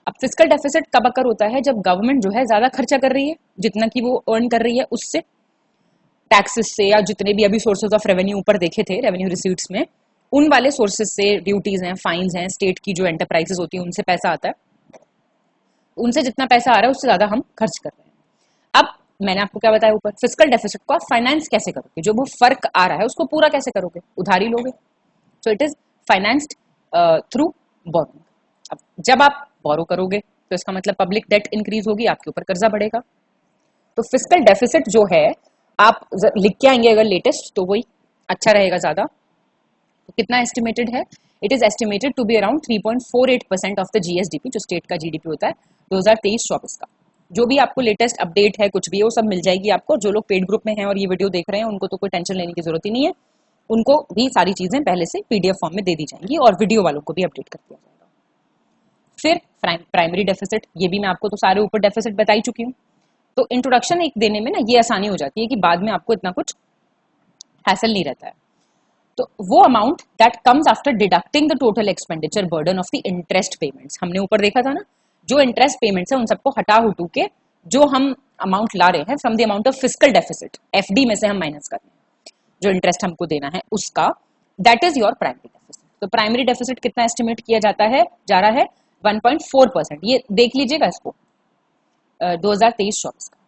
अब फिस्कल डेफिसिट कब अकर होता है? जब गवर्नमेंट जो है ज्यादा खर्चा कर रही है, जितना की वो अर्न कर रही है उससे, टैक्सेस से, या जितने भी अभी सोर्सेज ऑफ रेवेन्यू ऊपर देखे थे रेवेन्यू रिसीट्स में, उन वाले सोर्सेज से, ड्यूटीज हैं, फाइन्स हैं, स्टेट की जो एंटरप्राइजेस होती है उनसे पैसा आता है, उनसे जितना पैसा आ रहा है उससे ज्यादा हम खर्च कर रहे हैं। अब मैंने आपको क्या बताया ऊपर, फिस्कल डेफिसिट को आप फाइनेंस कैसे करोगे, जो वो फर्क आ रहा है उसको पूरा कैसे करोगे, उधारी लोगे। सो it is financed through borrowing. अब जब आप बोरो करोगे तो इसका मतलब पब्लिक डेट इंक्रीज होगी, आपके ऊपर कर्जा बढ़ेगा। तो फिस्कल डेफिसिट जो है आप लिख के आएंगे अगर लेटेस्ट तो वही अच्छा रहेगा ज्यादा। तो कितना एस्टिमेटेड है, it is estimated to be around 3.48% of the GSDP, जो स्टेट का जीडीपी होता है 2023-24 का। जो भी आपको लेटेस्ट अपडेट है कुछ भी है वो सब मिल जाएगी आपको। जो लोग पेड ग्रुप में हैं और ये वीडियो देख रहे हैं उनको तो कोई टेंशन लेने की जरूरत ही नहीं है, उनको भी सारी चीजें पहले से पीडीएफ फॉर्म में दे दी जाएंगी और वीडियो वालों को भी अपडेट कर दिया जाएगा। फिर प्राइमरी डेफिसिट, ये भी मैं आपको तो सारे ऊपर डेफिसिट बता ही चुकी हूँ। तो इंट्रोडक्शन एक देने में ना ये आसानी हो जाती है कि बाद में आपको इतना कुछ हैसल नहीं रहता है। तो वो amount that comes after deducting the total expenditure burden of the interest payments, हमने ऊपर देखा था ना, जो इंटरेस्ट पेमेंट्स है उन सबको हटा हुटू के जो हम अमाउंट ला रहे हैं from the amount of fiscal deficit, FD में से हम माइनस कर रहे हैं जो इंटरेस्ट हमको देना है उसका, that is your primary deficit. तो प्राइमरी डेफिसिट कितना एस्टिमेट किया जाता है, जा रहा है 1.4%। ये देख लीजिएगा इसको 2023-24 का।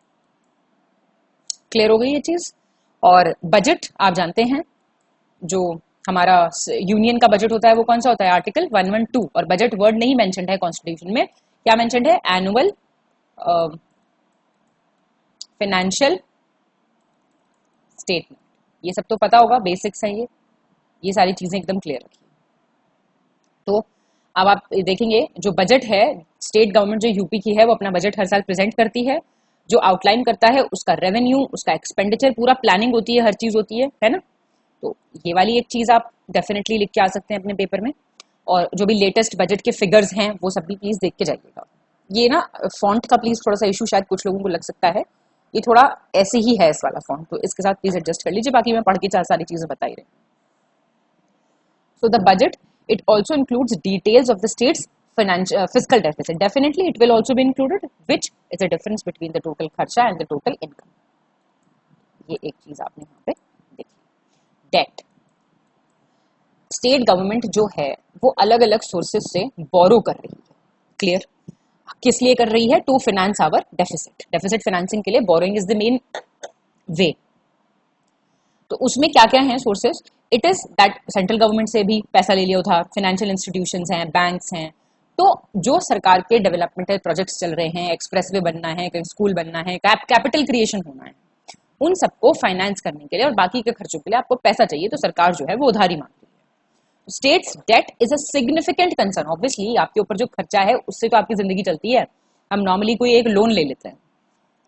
क्लियर हो गई ये चीज। और बजट आप जानते हैं जो हमारा यूनियन का बजट होता है वो कौन सा होता है, आर्टिकल 112। और बजट वर्ड नहीं मेंशन्ड है कॉन्स्टिट्यूशन में, क्या मेंशन्ड है, एनुअल फाइनेंशियल स्टेटमेंट। ये सब तो पता होगा, बेसिक्स है ये सारी चीजें एकदम क्लियर रखिए। तो अब आप देखेंगे जो बजट है स्टेट गवर्नमेंट जो यूपी की है वो अपना बजट हर साल प्रेजेंट करती है, जो आउटलाइन करता है उसका रेवेन्यू, उसका एक्सपेंडिचर, पूरा प्लानिंग होती है, हर चीज होती है ना। तो ये वाली एक चीज आप डेफिनेटली लिख के आ सकते हैं अपने पेपर में। और जो भी लेटेस्ट बजट के फिगर्स हैं वो सब भी प्लीज देख के जाइएगा। ये ना फॉन्ट का प्लीज थोड़ा सा इशू शायद कुछ लोगों को लग सकता है, ये थोड़ा ऐसे ही है इस वाला फॉन्ट, तो इसके साथ प्लीज एडजस्ट कर लीजिए, बाकी मैं पढ़ के सारी चीजें बता ही रही। So the budget it also includes details of the state's fiscal deficit. Definitely it will also be included, which is the difference between the total kharcha and the total income. ये एक चीज आपने यहाँ पे देखी। डेट, स्टेट गवर्नमेंट जो है वो अलग अलग सोर्सेज से बोरो कर रही है। क्लियर, किस लिए कर रही है, to finance our deficit. Deficit financing के लिए borrowing is the main way. तो उसमें क्या क्या है sources, it is that central government से भी पैसा ले लिया था, फाइनेंशियल इंस्टीट्यूशंस हैं, बैंक्स हैं, तो जो सरकार के डेवलपमेंटल प्रोजेक्ट्स चल रहे हैं, एक्सप्रेसवे बनना है, कहीं स्कूल बनना है, कैपिटल क्रिएशन होना है, उन सबको फाइनेंस करने के लिए और बाकी के खर्चों के लिए आपको पैसा चाहिए, तो सरकार जो है वो उधारी मांगती है। States debt is a significant concern. Obviously आपके ऊपर जो खर्चा है उससे तो आपकी जिंदगी चलती है। हम नॉर्मली कोई एक लोन ले लेते हैं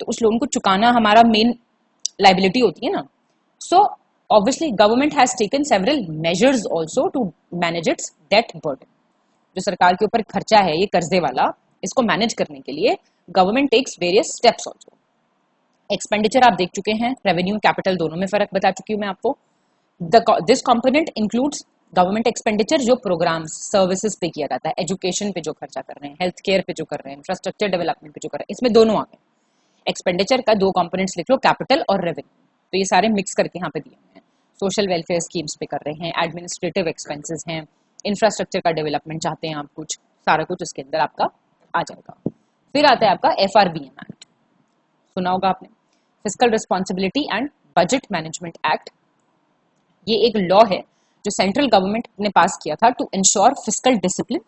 तो उस लोन को चुकाना हमारा मेन लाइबिलिटी होती है ना। So obviously government has taken several measures also to manage its debt burden. जो सरकार के ऊपर खर्चा है ये कर्जे वाला, इसको मैनेज करने के लिए government takes various steps also. Expenditure आप देख चुके हैं, रेवेन्यू कैपिटल दोनों में फर्क बता चुकी हूँ मैं आपको। This component includes government expenditure जो प्रोग्राम्स सर्विसेज पे किया जाता है, एजुकेशन पे जो खर्चा कर रहे हैं, हेल्थ केयर पे जो कर रहे हैं, इंफ्रास्ट्रक्चर डेवलपमेंट पे जो कर रहे हैं, इसमें दोनों आ गए। एक्सपेंडिचर का दो कंपोनेंट्स लिख लो, कैपिटल और रेवेन्यू, तो ये सारे मिक्स करके यहाँ पे दिए हैं। सोशल वेलफेयर स्कीम्स पे कर रहे हैं, एडमिनिस्ट्रेटिव एक्सपेंसेस हैं, इंफ्रास्ट्रक्चर का डेवलपमेंट चाहते हैं आप, कुछ सारा कुछ इसके अंदर आपका आ जाएगा। फिर आता है आपका FRBM एक्ट, सुना होगा आपने, fiscal responsibility and budget management act. ये एक लॉ है जो सेंट्रल गवर्नमेंट ने पास किया था टू इंश्योर फिस्कल डिसिप्लिन।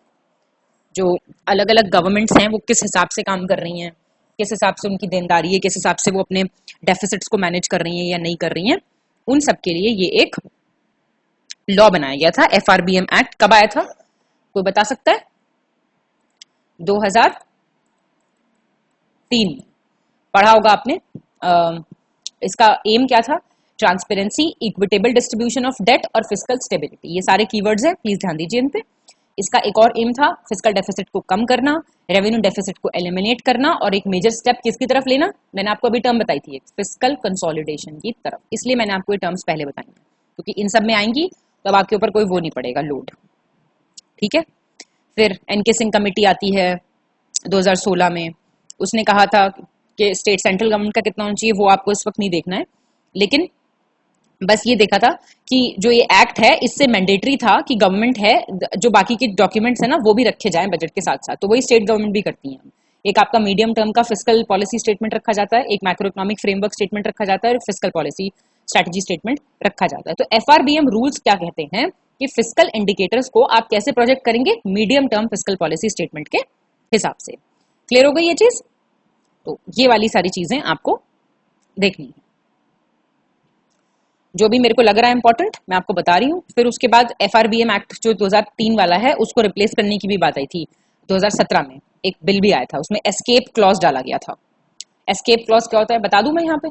जो अलग अलग गवर्नमेंट्स हैं वो किस हिसाब से काम कर रही हैं, किस हिसाब से उनकी देनदारी है, किस हिसाब से वो अपने डेफिसिट्स को मैनेज कर रही हैं या नहीं कर रही हैं, उन सब के लिए ये एक लॉ बनाया गया था। FRBM एक्ट कब आया था, कोई बता सकता है? 2003 में पढ़ा होगा आपने। इसका एम क्या था? Transparency, equitable distribution of debt और फिस्कल स्टेबिलिटी। ये सारे कीवर्ड्स हैं, प्लीज ध्यान दीजिए इन पे। इसका एक और एम था फिस्कल डेफिसिट को कम करना, रेवेन्यू डेफिसिट को एलिमिनेट करना, और एक मेजर स्टेप किसकी तरफ लेना, मैंने आपको अभी टर्म बताई थी, फिस्कल कंसोलिडेशन की तरफ। इसलिए मैंने आपको ये टर्म्स पहले बताई हैं क्योंकि इन सब में आएंगी तो अब आपके ऊपर कोई वो नहीं पड़ेगा लोड। ठीक है। फिर एनके सिंह कमेटी आती है 2016 में, उसने कहा था कि स्टेट सेंट्रल गवर्नमेंट का कितना होना चाहिए वो आपको इस वक्त नहीं देखना है, लेकिन बस ये देखा था कि जो ये एक्ट है इससे मैंडेटरी था कि गवर्नमेंट है जो बाकी के डॉक्यूमेंट्स है ना वो भी रखे जाएं बजट के साथ साथ, तो वही स्टेट गवर्नमेंट भी करती हैं। एक आपका मीडियम टर्म का फिस्कल पॉलिसी स्टेटमेंट रखा जाता है, एक मैक्रो इकोनॉमिक फ्रेमवर्क स्टेटमेंट रखा जाता है और फिस्कल पॉलिसी स्ट्रेटजी स्टेटमेंट रखा जाता है। तो एफआरबीएम रूल्स क्या कहते हैं कि फिस्कल इंडिकेटर्स को आप कैसे प्रोजेक्ट करेंगे, medium term fiscal policy statement के हिसाब से। क्लियर हो गई ये चीज? तो ये वाली सारी चीजें आपको देखनी है। जो भी मेरे को लग रहा है इंपॉर्टेंट मैं आपको बता रही हूँ। फिर उसके बाद एफआरबीएम एक्ट जो 2003 वाला है उसको रिप्लेस करने की भी बात आई थी। 2017 में एक बिल भी आया था, उसमें एस्केप क्लॉज डाला गया था। एस्केप क्लॉज क्या होता है बता दूं मैं यहाँ पे?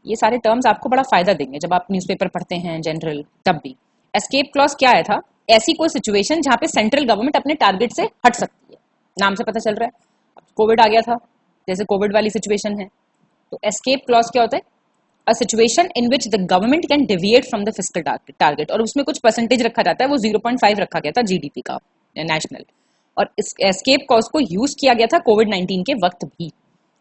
ये सारे टर्म्स आपको बड़ा फायदा देंगे जब आप न्यूज़पेपर पढ़ते हैं जनरल, तब भी। एस्केप क्लॉज क्या आया था? ऐसी कोई सिचुएशन जहां पे सेंट्रल गवर्नमेंट अपने टारगेट से हट सकती है। नाम से पता चल रहा है, कोविड आ गया था, जैसे कोविड वाली सिचुएशन है। तो एस्केप क्लॉज क्या होता है? A situation in which the government can deviate from the fiscal target, और उसमें कुछ परसेंटेज रखा जाता है, वो 0.5 रखा गया था जीडीपी का नेशनल। और इस एस्केप क्लॉज को यूज किया गया था कोविड-19 के वक्त भी,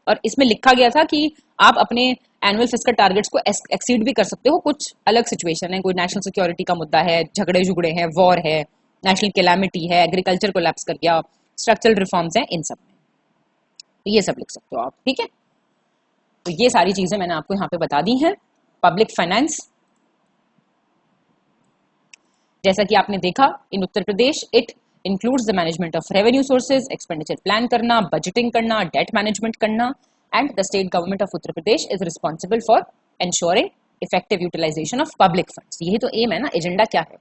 और इसमें लिखा गया था कि आप अपने एनुअल फिस्कल टारगेट्स को एक्सीड भी कर सकते हो। कुछ अलग सिचुएशन है, कोई नेशनल सिक्योरिटी का मुद्दा है, झगड़े झुगड़े हैं, वॉर है, नेशनल कैलामिटी है, एग्रीकल्चर कोलैप्स कर गया, स्ट्रक्चरल रिफॉर्म्स हैं, इन सब में तो ये सब लिख सकते हो आप। ठीक है, तो ये सारी चीजें मैंने आपको यहाँ पे बता दी हैं। पब्लिक फाइनेंस, जैसा कि आपने देखा in Uttar Pradesh, it includes the management of revenue sources, expenditure plan करना, बजटिंग करना, डेट मैनेजमेंट करना, and the state government of Uttar Pradesh is responsible for ensuring effective utilisation of public funds. यही तो एम है ना, एजेंडा क्या है?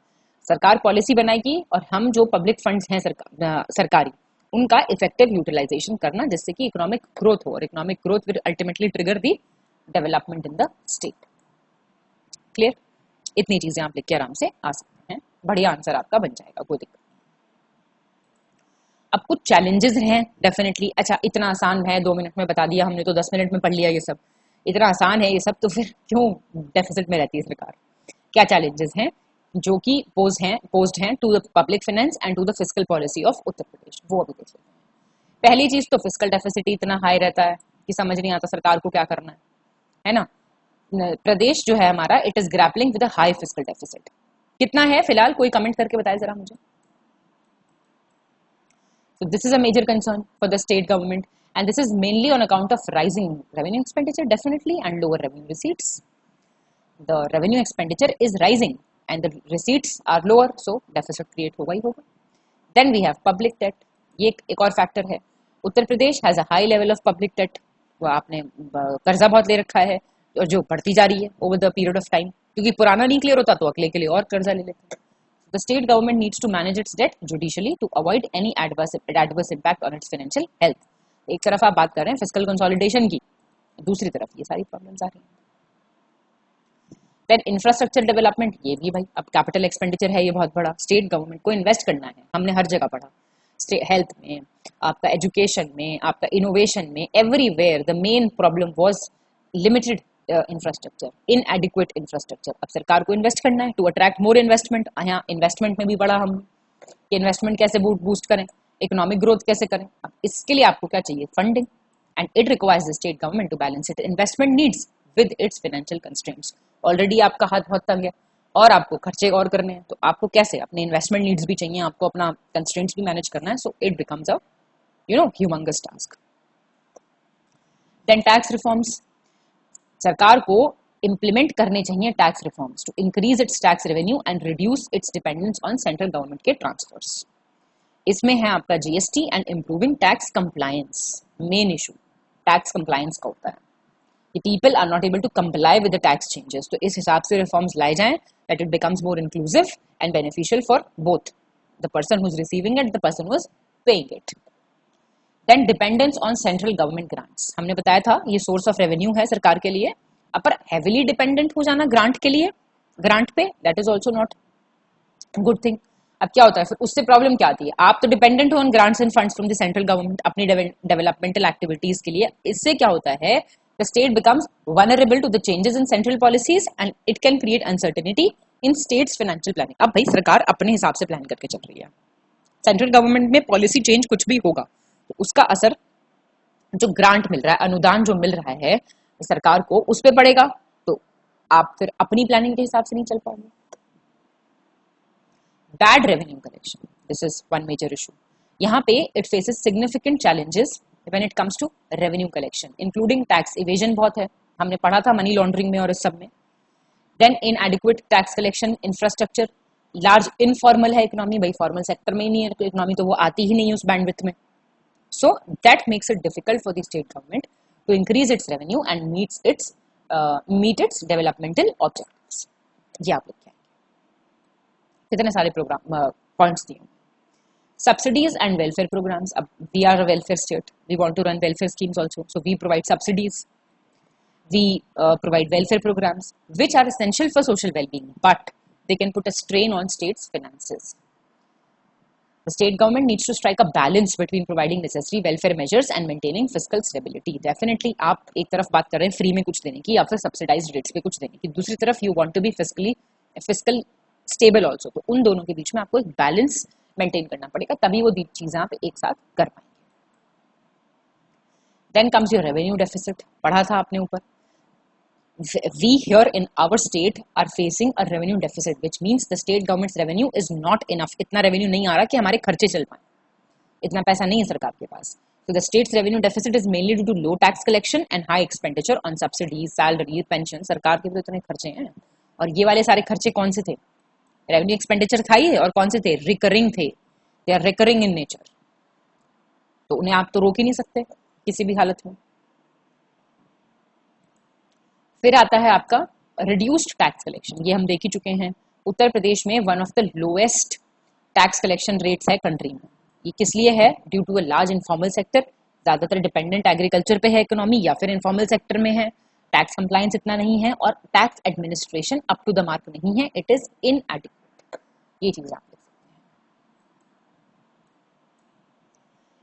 सरकार पॉलिसी बनाएगी और हम जो पब्लिक फंड्स हैं सरकारी, उनका इफेक्टिव यूटिलाइजेशन करना, जिससे कि इकोनॉमिक ग्रोथ हो, और economic growth will ultimately trigger the development in the state. Clear? इतनी चीजें आप लिख के आराम से आ सकते हैं, बढ़िया आंसर आपका बन जाएगा, कोई दिक्कत। अब कुछ चैलेंजेस हैं डेफिनेटली। अच्छा, इतना आसान है, 2 मिनट में बता दिया हमने, तो 10 मिनट में पढ़ लिया ये सब। इतना आसान है ये सब, तो फिर क्यों डेफिसिट में रहती है सरकार? क्या चैलेंजेस हैं जो कि पोज्ड हैं to the public finance and to the fiscal policy of Uttar Pradesh, वो अभी देख लेते हैं। पहली चीज तो फिस्कल डेफिसिट इतना हाई रहता है कि समझ नहीं आता सरकार को क्या करना है ना। प्रदेश जो है हमारा, it is grappling with a high fiscal deficit. कितना है फिलहाल, कोई कमेंट करके बताए जरा मुझे। So this is a major concern for the state government, and this is mainly on account of rising revenue expenditure definitely and lower revenue receipts. The revenue expenditure is rising and the receipts are lower, so deficit create होगा ही होगा. Then we have public debt. ये एक और factor है। उत्तर प्रदेश has a high level of public debt. वो आपने कर्जा बहुत ले रखा है और जो बढ़ती जा रही है over the period of time, क्योंकि पुराना नहीं क्लियर होता तो अगले के लिए और कर्जा ले लेते हैं। The state government needs to manage its debt judicially to avoid any adverse impact on its financial health. एक तरफ आप बात कर रहे हैं फिस्कल कंसोलिडेशन की, दूसरी तरफ ये सारी प्रॉब्लम्स आ रही हैं। Then इंफ्रास्ट्रक्चर डेवलपमेंट, ये भी भाई अब कैपिटल एक्सपेंडिचर है, ये बहुत बड़ा। स्टेट गवर्नमेंट को इन्वेस्ट करना है, हमने हर जगह पढ़ा, हेल्थ में, आपका एजुकेशन में, आपका इनोवेशन में, everywhere the main problem was limited infrastructure, इनएडिक्वेट infrastructure. अब सरकार को इन्वेस्ट करना है टू अट्रैक्ट मोर इन्वेस्टमेंट। यहाँ इन्वेस्टमेंट में भी बड़ा हम कि इन्वेस्टमेंट कैसे बूस्ट करें, इकोनॉमिक ग्रोथ कैसे करें। अब इसके लिए आपको क्या चाहिए? Funding, and it requires the state government to balance it investment needs with its financial constraints. Already आपका हाथ बहुत तंग है और आपको खर्चे और करने हैं, तो आपको कैसे अपने इन्वेस्टमेंट नीड्स भी चाहिए, आपको अपना कंस्ट्रेंट्स भी मैनेज करना है। So it becomes a humongous task. Then tax reforms, सरकार को इंप्लीमेंट करने चाहिए tax reforms to increase its tax revenue and reduce its dependence on central government के ट्रांसफर्स। इसमें है आपका GST and improving tax compliance. Main issue tax compliance का होता है कि people are not able to comply with the tax changes. तो इस हिसाब से रिफॉर्म्स लाए जाएं that it becomes more inclusive and beneficial for both the person who is receiving it, the person who is paying it. Then dependence on central government grants, हमने बताया था ये सोर्स ऑफ रेवेन्यू है सरकार के लिए। अब पर हेविली डिपेंडेंट हो जाना ग्रांट के लिए, ग्रांट पे, that is also not good thing. अब क्या होता है फिर, उससे प्रॉब्लम क्या आती है? आप तो डिपेंडेंट हो on grants and funds from the central government अपनी डेवलपमेंटल एक्टिविटीज के लिए। इससे क्या होता है, the state becomes vulnerable to the changes in central policies and it can create uncertainty in states financial planning. अब भाई सरकार अपने हिसाब से प्लान करके चल रही है, सेंट्रल गवर्नमेंट में पॉलिसी चेंज कुछ भी होगा तो उसका असर जो ग्रांट मिल रहा है, अनुदान जो मिल रहा है सरकार को, उस पर पड़ेगा। तो आप फिर अपनी प्लानिंग के हिसाब से नहीं चल पाओगे। Bad revenue collection. This is one major issue. यहाँ पे it faces significant challenges when it comes to revenue collection, including tax evasion बहुत है, हमने पढ़ा था मनी लॉन्ड्रिंग में और इस सब में. Then inadequate tax collection infrastructure, large informal है इकोनॉमी, भाई फॉर्मल सेक्टर में ही नहीं है तो इकोनॉमी तो वो आती ही नहीं है उस बैंडविड्थ में. So that makes it difficult for the state government to increase its revenue and meet its developmental objectives. ये आप लोग क्या कितने सारे प्रोग्राम पॉइंट्स दिए. Subsidies and welfare programs. We are a welfare state. We want to run welfare schemes also. So we provide subsidies. We provide welfare programs, which are essential for social well-being, but they can put a strain on states' finances. The state government needs to strike a balance between providing necessary welfare measures and maintaining fiscal stability. Definitely, आप एक तरफ बात कर रहे हैं free में कुछ देने की या फिर subsidized rates पे कुछ देने की, दूसरी तरफ you want to be fiscal stable also. तो उन दोनों के बीच में आपको एक बैलेंस मेंटेन करना पड़ेगा, तभी वो चीजें आप एक साथ कर पाएंगे. Then comes your revenue deficit. पढ़ा था आपने ऊपर. We here in our state are facing a revenue deficit, which means the state government's revenue is not enough. इतना revenue नहीं आ रहा कि हमारे खर्चे चल पाए, इतना पैसा नहीं है सरकार के पास. So the state's revenue deficit is mainly due to low tax collection and high expenditure on subsidies, salary, pension. सरकार के भी तो इतने खर्चे हैं, और ये वाले सारे खर्चे कौन से थे? रेवेन्यू एक्सपेंडिचर था ही, और कौन से थे? रिकरिंग थे. They are recurring in nature, तो उन्हें आप तो रोक ही नहीं सकते किसी भी हालत में. फिर आता है आपका रिड्यूस्ड टैक्स कलेक्शन. ये हम देख ही चुके हैं. उत्तर प्रदेश में one of the lowest tax collection rates है कंट्री में. ये किस लिए है? Due to a large informal sector. ज्यादातर डिपेंडेंट एग्रीकल्चर पे है इकोनॉमी, या फिर इनफॉर्मल सेक्टर में है. टैक्स कंप्लायंस इतना नहीं है, और tax administration up to the mark नहीं है. It is inadequate. ये चीज आप देख सकते हैं.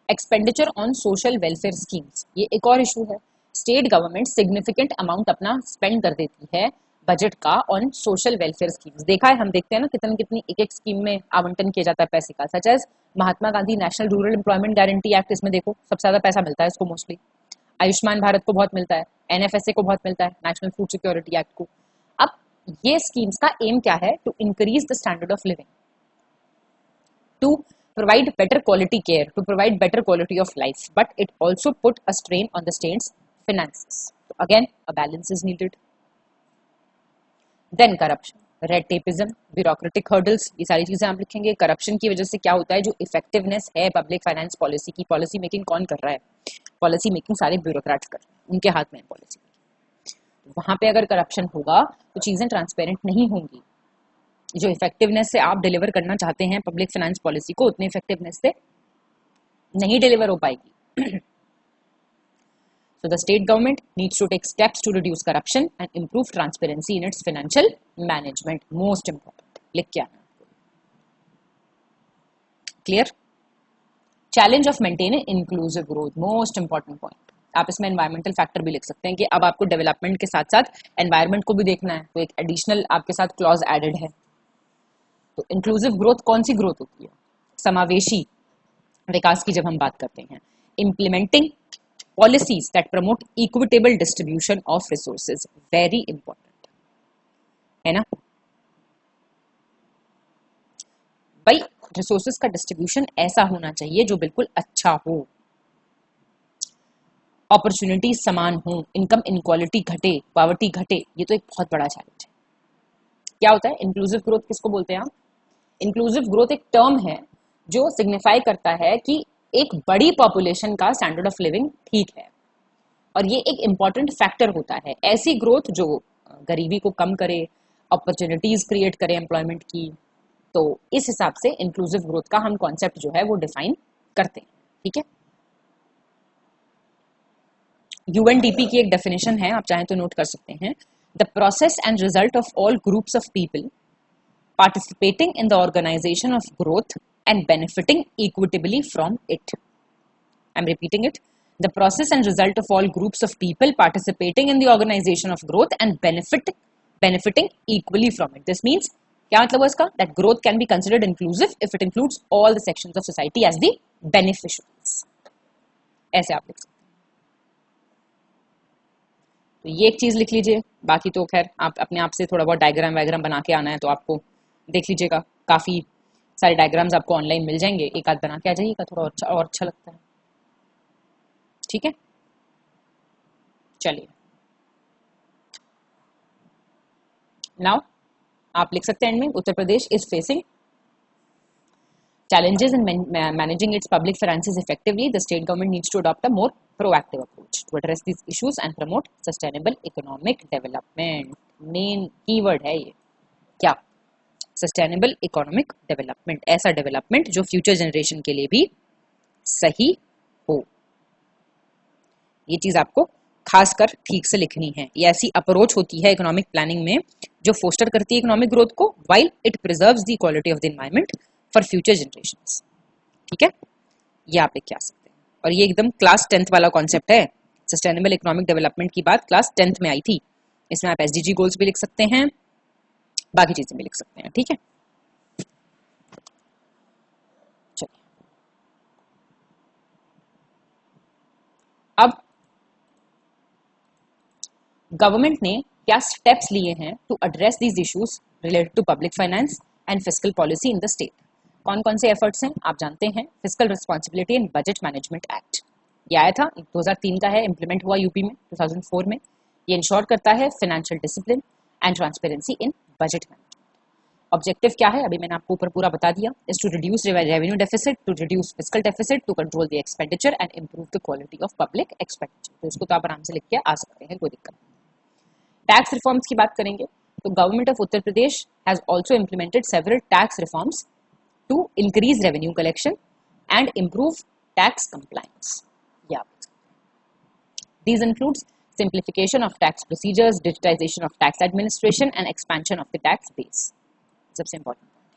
Expenditure on social welfare schemes, ये एक और इशू है. स्टेट गवर्नमेंट सिग्निफिकेंट अमाउंट अपना स्पेंड कर देती है बजट का ऑन सोशल वेलफेयर स्कीम्स. देखा है, हम देखते हैं ना कितनी कितनी एक एक स्कीम में आवंटन किया जाता है पैसे का. Such as Mahatma Gandhi national rural employment guarantee act, इसमें देखो सबसे ज्यादा पैसा मिलता है इसको मोस्टली. आयुष्मान भारत को बहुत मिलता है, एनएफएसए को बहुत मिलता है, नेशनल फूड सिक्योरिटी एक्ट को. अब ये स्कीम्स का एम क्या है? To increase the standard of living, to provide better quality care, to provide better quality of life, but it also put a strain on the state's finances. So again, a balance is needed. Then corruption, red tapeism, bureaucratic hurdles, ये सारी चीजें आप लिखेंगे. Corruption की वजह से क्या होता है? जो इफेक्टिवनेस है पब्लिक फाइनेंस पॉलिसी की, पॉलिसी मेकिंग कौन कर रहा है? पॉलिसी मेकिंग सारे ब्यूरोक्रेट्स कर रहे हैं, उनके हाथ में है पॉलिसी. वहां पे अगर करप्शन होगा तो चीजें ट्रांसपेरेंट नहीं होंगी. जो इफेक्टिवनेस से आप डिलीवर करना चाहते हैं पब्लिक फाइनेंस पॉलिसी को, उतने इफेक्टिवनेस से नहीं डिलीवर हो पाएगी. So the state government needs to take steps to reduce corruption and improve transparency in its financial management. Most important. लिख के आना. Clear? Challenge of maintaining inclusive growth. Most important point. आप इसमें environmental factor भी लिख सकते हैं कि अब आपको development के साथ साथ environment को भी देखना है, तो एक additional आपके साथ clause added है. तो inclusive growth कौन सी growth होती है? समावेशी विकास की जब हम बात करते हैं. Implementing policies that promote equitable distribution of resources, very important है ना भाई. रिसोर्सेज का डिस्ट्रीब्यूशन ऐसा होना चाहिए जो बिल्कुल अच्छा हो, अपॉर्चुनिटी समान हो, इनकम इनक्वालिटी घटे, पॉवर्टी घटे. ये तो एक बहुत बड़ा चैलेंज है. क्या होता है इंक्लूसिव ग्रोथ? किसको बोलते हैं आप? इंक्लूसिव ग्रोथ एक टर्म है जो सिग्निफाई करता है कि एक बड़ी पॉपुलेशन का स्टैंडर्ड ऑफ लिविंग ठीक है, और ये एक इंपॉर्टेंट फैक्टर होता है. ऐसी ग्रोथ जो गरीबी को कम करे, अपॉर्चुनिटीज क्रिएट करे एम्प्लॉयमेंट की. तो इस हिसाब से इंक्लूसिव ग्रोथ का हम कॉन्सेप्ट जो है वो डिफाइन करते हैं. ठीक है. यूएनडीपी की एक डेफिनेशन है, आप चाहें तो नोट कर सकते हैं. The process and result of all groups of people participating in the organization of growth and benefiting equitably from it. I'm repeating it. The process and result of all groups of people participating in the organization of growth and benefiting equally from it. This means, क्या मतलब है इसका? That growth can be considered inclusive if it includes all the sections of society as the beneficiaries. ऐसे आप लिख सकते हैं. तो ये एक चीज लिख लीजिए. बाकी तो खैर आप अपने आप से थोड़ा बहुत डायग्राम वायग्राम बना के आना है तो आपको देख लीजिएगा, काफी सारे डायग्राम्स आपको ऑनलाइन मिल जाएंगे, एक आध बना के आ जाइएगा, थोड़ा और अच्छा लगता है। ठीक है, चलिए नाउ आप लिख सकते हैं एंड में, Uttar Pradesh is facing challenges in managing its public finances effectively. The state government needs to adopt a more proactive approach to address these issues and promote sustainable economic development. Main keyword है ये क्या? Sustainable economic development, ऐसा development जो future generation के लिए भी सही हो। ये चीज आपको खासकर ठीक से लिखनी है। ये ऐसी अप्रोच होती है इकोनॉमिक प्लानिंग में जो फोस्टर करती है इकोनॉमिक ग्रोथ को, while it preserves the quality of the environment for future generations. ठीक है, ये आप लिख के आ सकते हैं। और ये एकदम क्लास 10th वाला कॉन्सेप्ट है। सस्टेनेबल इकोनॉमिक डेवलपमेंट की बात क्लास 10th में आई थी। इसमें आप एसडीजी गोल्स भी लिख सकते हैं, बाकी चीजें भी लिख सकते हैं। ठीक है, चलिए अब गवर्नमेंट ने क्या स्टेप्स लिए हैं to address these issues related to public finance and fiscal policy in the state. कौन कौन से एफर्ट्स हैं आप जानते हैं। Fiscal responsibility and budget management act, ये आया था 2003 का है, इम्प्लीमेंट हुआ यूपी में 2004 में। ये इंश्योर करता है financial discipline and transparency in budget management. Objective क्या है अभी मैंने आपको ऊपर पूरा बता दिया, is to reduce revenue deficit, to reduce fiscal deficit, to control the expenditure and improve the quality of public expenditure. तो इसको तो आप आराम से लिख के आ सकते हैं, कोई दिक्कत नहीं। टैक्स रिफॉर्म्स की बात करेंगे तो government of Uttar Pradesh has also implemented several tax reforms to increase revenue collection and improve tax compliance. Yeah. These includes simplification of tax procedures, digitization of tax administration and expansion of the tax base. सबसे important point.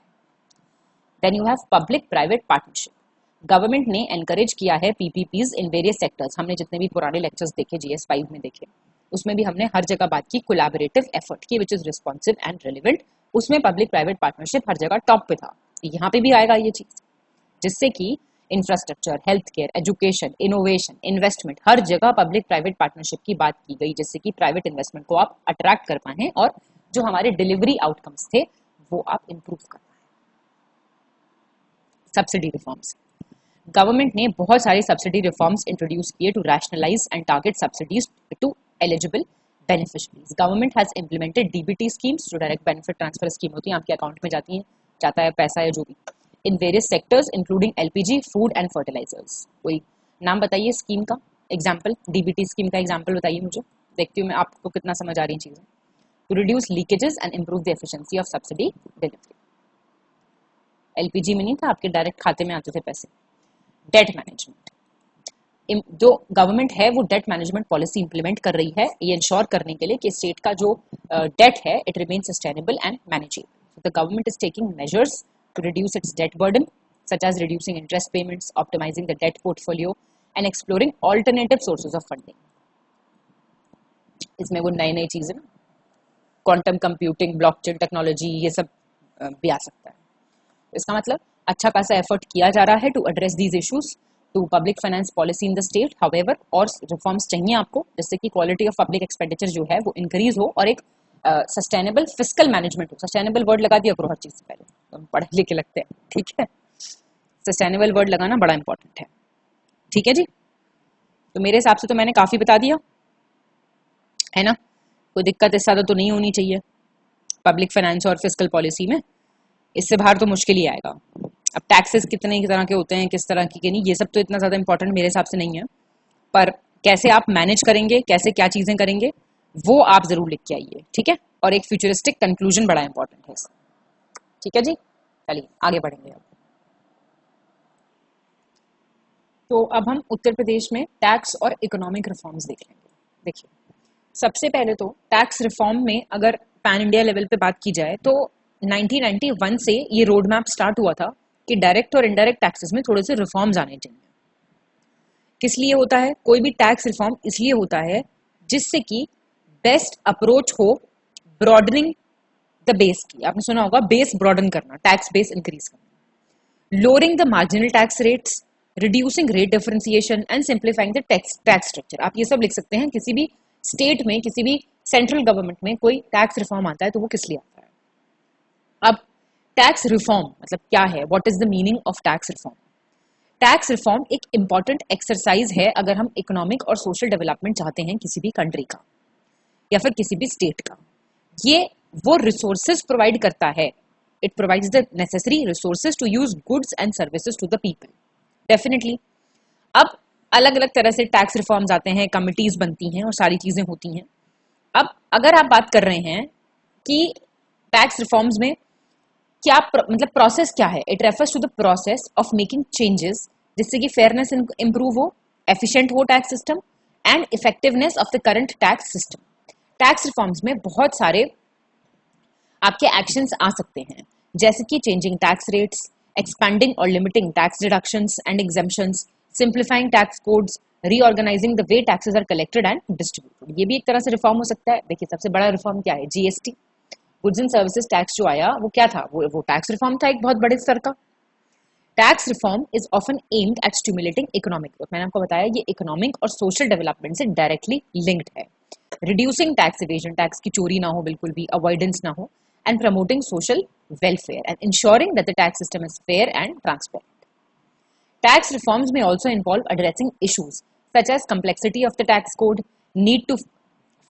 Then you have public private partnership. Government ने encourage किया है PPPs in various sectors. हमने जितने भी पुराने lectures देखे GS5 में देखे, उसमें भी हमने हर जगह बात की collaborative effort की, which is responsive and relevant. उसमें public private partnership हर जगह top पे था। यहाँ पे भी आएगा ये चीज, जिससे कि infrastructure, health care, education, innovation, investment, हर जगह पब्लिक प्राइवेट पार्टनरशिप की बात की गई, जिससे कि प्राइवेट इन्वेस्टमेंट को आप अट्रैक्ट कर पाए और जो हमारे डिलीवरी आउटकम्स थे वो आप इंप्रूव कर पाए। सब्सिडी रिफॉर्म्स, गवर्नमेंट ने बहुत सारे सब्सिडी रिफॉर्म्स इंट्रोड्यूस किए to rationalise and target subsidies to eligible beneficiaries. Government has implemented DBT schemes, जो डायरेक्ट बेनिफिट ट्रांसफर स्कीम होती है, आपके अकाउंट में जाता है पैसा या जो भी, in various sectors including LPG, food and fertilisers. कोई नाम बताइए स्कीम का एग्जांपल, डीबीटी स्कीम का एग्जांपल बताइए मुझे, देखती हूँ मैं आपको कितना समझ आ रही चीजें। To reduce leakages and improve the efficiency of subsidy delivery. LPG में नहीं था, आपके डायरेक्ट खाते में आते थे पैसे। डेट मैनेजमेंट, जो गवर्नमेंट है वो डेट मैनेजमेंट पॉलिसी इंप्लीमेंट कर रही है, ये इंश्योर करने के लिए कि स्टेट का जो डेट है it remain sustainable and manageable. The government is taking measures to reduce its debt burden, such as reducing interest payments, optimizing the debt portfolio, and exploring alternative sources of funding. इसमें वो नई चीजें ना, quantum computing, blockchain technology, ये सब भी आ सकता है। इसका मतलब अच्छा खासा एफर्ट किया जा रहा है to address these issues to public finance policy in the state. However और रिफॉर्म्स चाहिए आपको, जिससे कि क्वालिटी ऑफ पब्लिक एक्सपेंडिचर जो है वो इंक्रीज हो और एक सस्टेनेबल फिस्कल मैनेजमेंट हो। सस्टेनेबल वर्ड लगा दिया करो हर चीज से पहले, तो हम पढ़े लिखे लगते हैं। ठीक है, सस्टेनेबल वर्ड लगाना बड़ा इंपॉर्टेंट है। ठीक है जी, तो मेरे हिसाब से तो मैंने काफी बता दिया है ना, कोई दिक्कत इस ज्यादा तो नहीं होनी चाहिए पब्लिक फाइनेंस और फिस्कल पॉलिसी में। इससे बाहर तो मुश्किल ही आएगा। अब टैक्सेस कितने तरह के होते हैं, किस तरह की नहीं, ये सब तो इतना ज्यादा इंपॉर्टेंट मेरे हिसाब से नहीं है, पर कैसे आप मैनेज करेंगे, कैसे क्या चीजें करेंगे, वो आप जरूर लिख के आइए। ठीक है, और एक फ्यूचरिस्टिक कंक्लूजन बड़ा इंपॉर्टेंट है इसका। ठीक है जी, चलिए आगे बढ़ेंगे अब। तो अब हम उत्तर प्रदेश में टैक्स और इकोनॉमिक रिफॉर्म्स देख लेंगे। देखिए, सबसे पहले तो टैक्स रिफॉर्म में अगर पैन इंडिया लेवल पे बात की जाए तो 1991 से ये रोड मैप स्टार्ट हुआ था कि डायरेक्ट और इनडायरेक्ट टैक्सेस में थोड़े से रिफॉर्म्स आने चाहिए। किस लिए होता है कोई भी टैक्स रिफॉर्म? इसलिए होता है जिससे कि बेस्ट अप्रोच हो ब्रॉडनिंग द बेस की। आपने सुना होगा बेस ब्रॉडन करना, टैक्स बेस इंक्रीज करना, lowering the marginal tax rates, reducing rate differentiation and simplifying the tax structure. आप ये सब लिख सकते हैं। किसी भी स्टेट में, किसी भी सेंट्रल गवर्नमेंट में कोई टैक्स रिफॉर्म आता है तो वो किस लिए आता है? अब टैक्स रिफॉर्म मतलब क्या है, what is the meaning of tax reform? Tax reform एक इंपॉर्टेंट एक्सरसाइज है अगर हम इकोनॉमिक और सोशल डेवलपमेंट चाहते हैं किसी भी कंट्री का या फिर किसी भी स्टेट का। ये वो रिसोर्सेज प्रोवाइड करता है, it provides the necessary resources to use goods and services to the people. Definitely अब अलग अलग तरह से टैक्स रिफॉर्म्स आते हैं, कमिटीज बनती हैं और सारी चीजें होती हैं। अब अगर आप बात कर रहे हैं कि टैक्स रिफॉर्म्स में क्या मतलब प्रोसेस क्या है, it refers to the process of making changes जिससे कि फेयरनेस इंप्रूव हो, एफिशिएंट हो tax system and effectiveness of the current tax system. Tax reforms में बहुत सारे आपके एक्शंस आ सकते हैं, जैसे कि चेंजिंग टैक्स रेट्स, एक्सपैंडिंग और limiting tax deductions and exemptions, simplifying tax codes, reorganising the way taxes are collected and distributed. ये भी एक तरह से रिफॉर्म हो सकता है। देखिए सबसे बड़ा रिफॉर्म क्या है, GST, goods and services tax जो आया वो क्या था, वो टैक्स रिफॉर्म था एक बहुत बड़े स्तर का। Tax reform is often aimed at stimulating economic growth. मैंने आपको बताया ये इकोनॉमिक और सोशल डेवलपमेंट से डायरेक्टली लिंक्ड है। रिड्यूसिंग टैक्स इवेजन, टैक्स की चोरी ना हो, बिल्कुल भी अवॉइडेंस ना हो, and promoting social welfare and ensuring that the tax system is fair and transparent. Tax reforms may also involve addressing issues such as complexity of the tax code, need to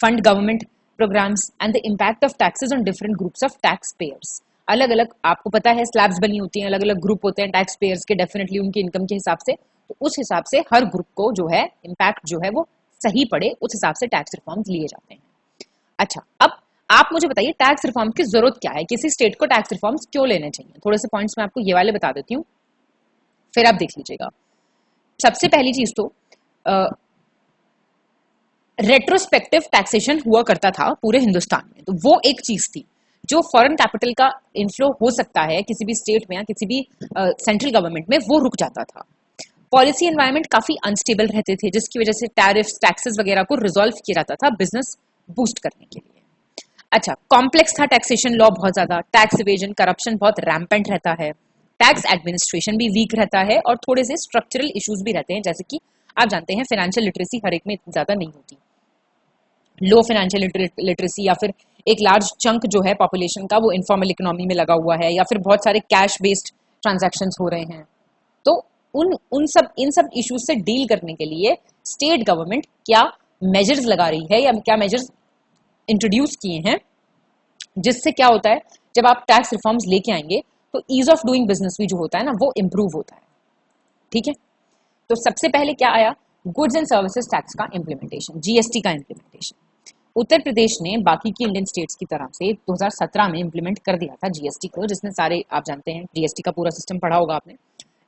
fund government programs, and the impact of taxes on different groups of taxpayers. अलग अलग आपको पता है slabs बनी होती हैं, अलग अलग ग्रुप होते हैं टैक्स पेयर्स के, डेफिनेटली उनकी इनकम के हिसाब से, तो उस हिसाब से हर ग्रुप को जो है इम्पैक्ट जो है वो सही पड़े, उस हिसाब से टैक्स रिफॉर्म्स लिए जाते हैं। अच्छा, अब आप मुझे बताइए टैक्स रिफॉर्म की जरूरत क्या है, किसी स्टेट को टैक्स रिफॉर्म्स क्यों लेने चाहिए? थोड़े से पॉइंट्स मैं आपको ये वाले बता देती हूँ, फिर आप देख लीजिएगा। सबसे पहली चीज तो रेट्रोस्पेक्टिव टैक्सेशन हुआ करता था पूरे हिंदुस्तान में, तो वो एक चीज थी जो फॉरेन कैपिटल का इनफ्लो हो सकता है किसी भी स्टेट में या किसी भी सेंट्रल गवर्नमेंट में, वो रुक जाता था। पॉलिसी एनवायरनमेंट काफी अनस्टेबल रहते थे जिसकी वजह से टैरिफ्स, टैक्सेस वगैरह को रिजॉल्व किया जाता था बिजनेस बूस्ट करने के लिए। अच्छा, कॉम्प्लेक्स था टैक्सेशन लॉ बहुत ज्यादा, टैक्स इवेजन, करप्शन बहुत रैम्पेंट रहता है, टैक्स एडमिनिस्ट्रेशन भी वीक रहता है और थोड़े से स्ट्रक्चरल इश्यूज भी रहते हैं, जैसे कि आप जानते हैं फाइनेंशियल लिटरेसी हर एक में इतनी ज्यादा नहीं होती, लो फाइनेंशियल लिटरेसी, या फिर एक लार्ज चंक जो है पॉपुलेशन का वो इनफॉर्मल इकोनॉमी में लगा हुआ है, या फिर बहुत सारे कैश बेस्ड ट्रांजैक्शंस हो रहे हैं। तो इन सब इश्यूज से डील करने के लिए स्टेट गवर्नमेंट क्या मेजर्स लगा रही है या क्या मेजर्स इंट्रोड्यूस किए हैं, जिससे क्या होता है जब आप टैक्स रिफॉर्म्स लेके आएंगे तो ईज ऑफ डूइंग बिजनेस भी जो होता है ना वो इंप्रूव होता है। ठीक है, तो सबसे पहले क्या आया, गुड्स एंड सर्विसेज टैक्स का इंप्लीमेंटेशन, जीएसटी का इंप्लीमेंटेशन। उत्तर प्रदेश ने बाकी की इंडियन स्टेट्स की तरह से 2017 में इंप्लीमेंट कर दिया था जीएसटी को, जिसने सारे, आप जानते हैं जीएसटी का पूरा सिस्टम पढ़ा होगा आपने,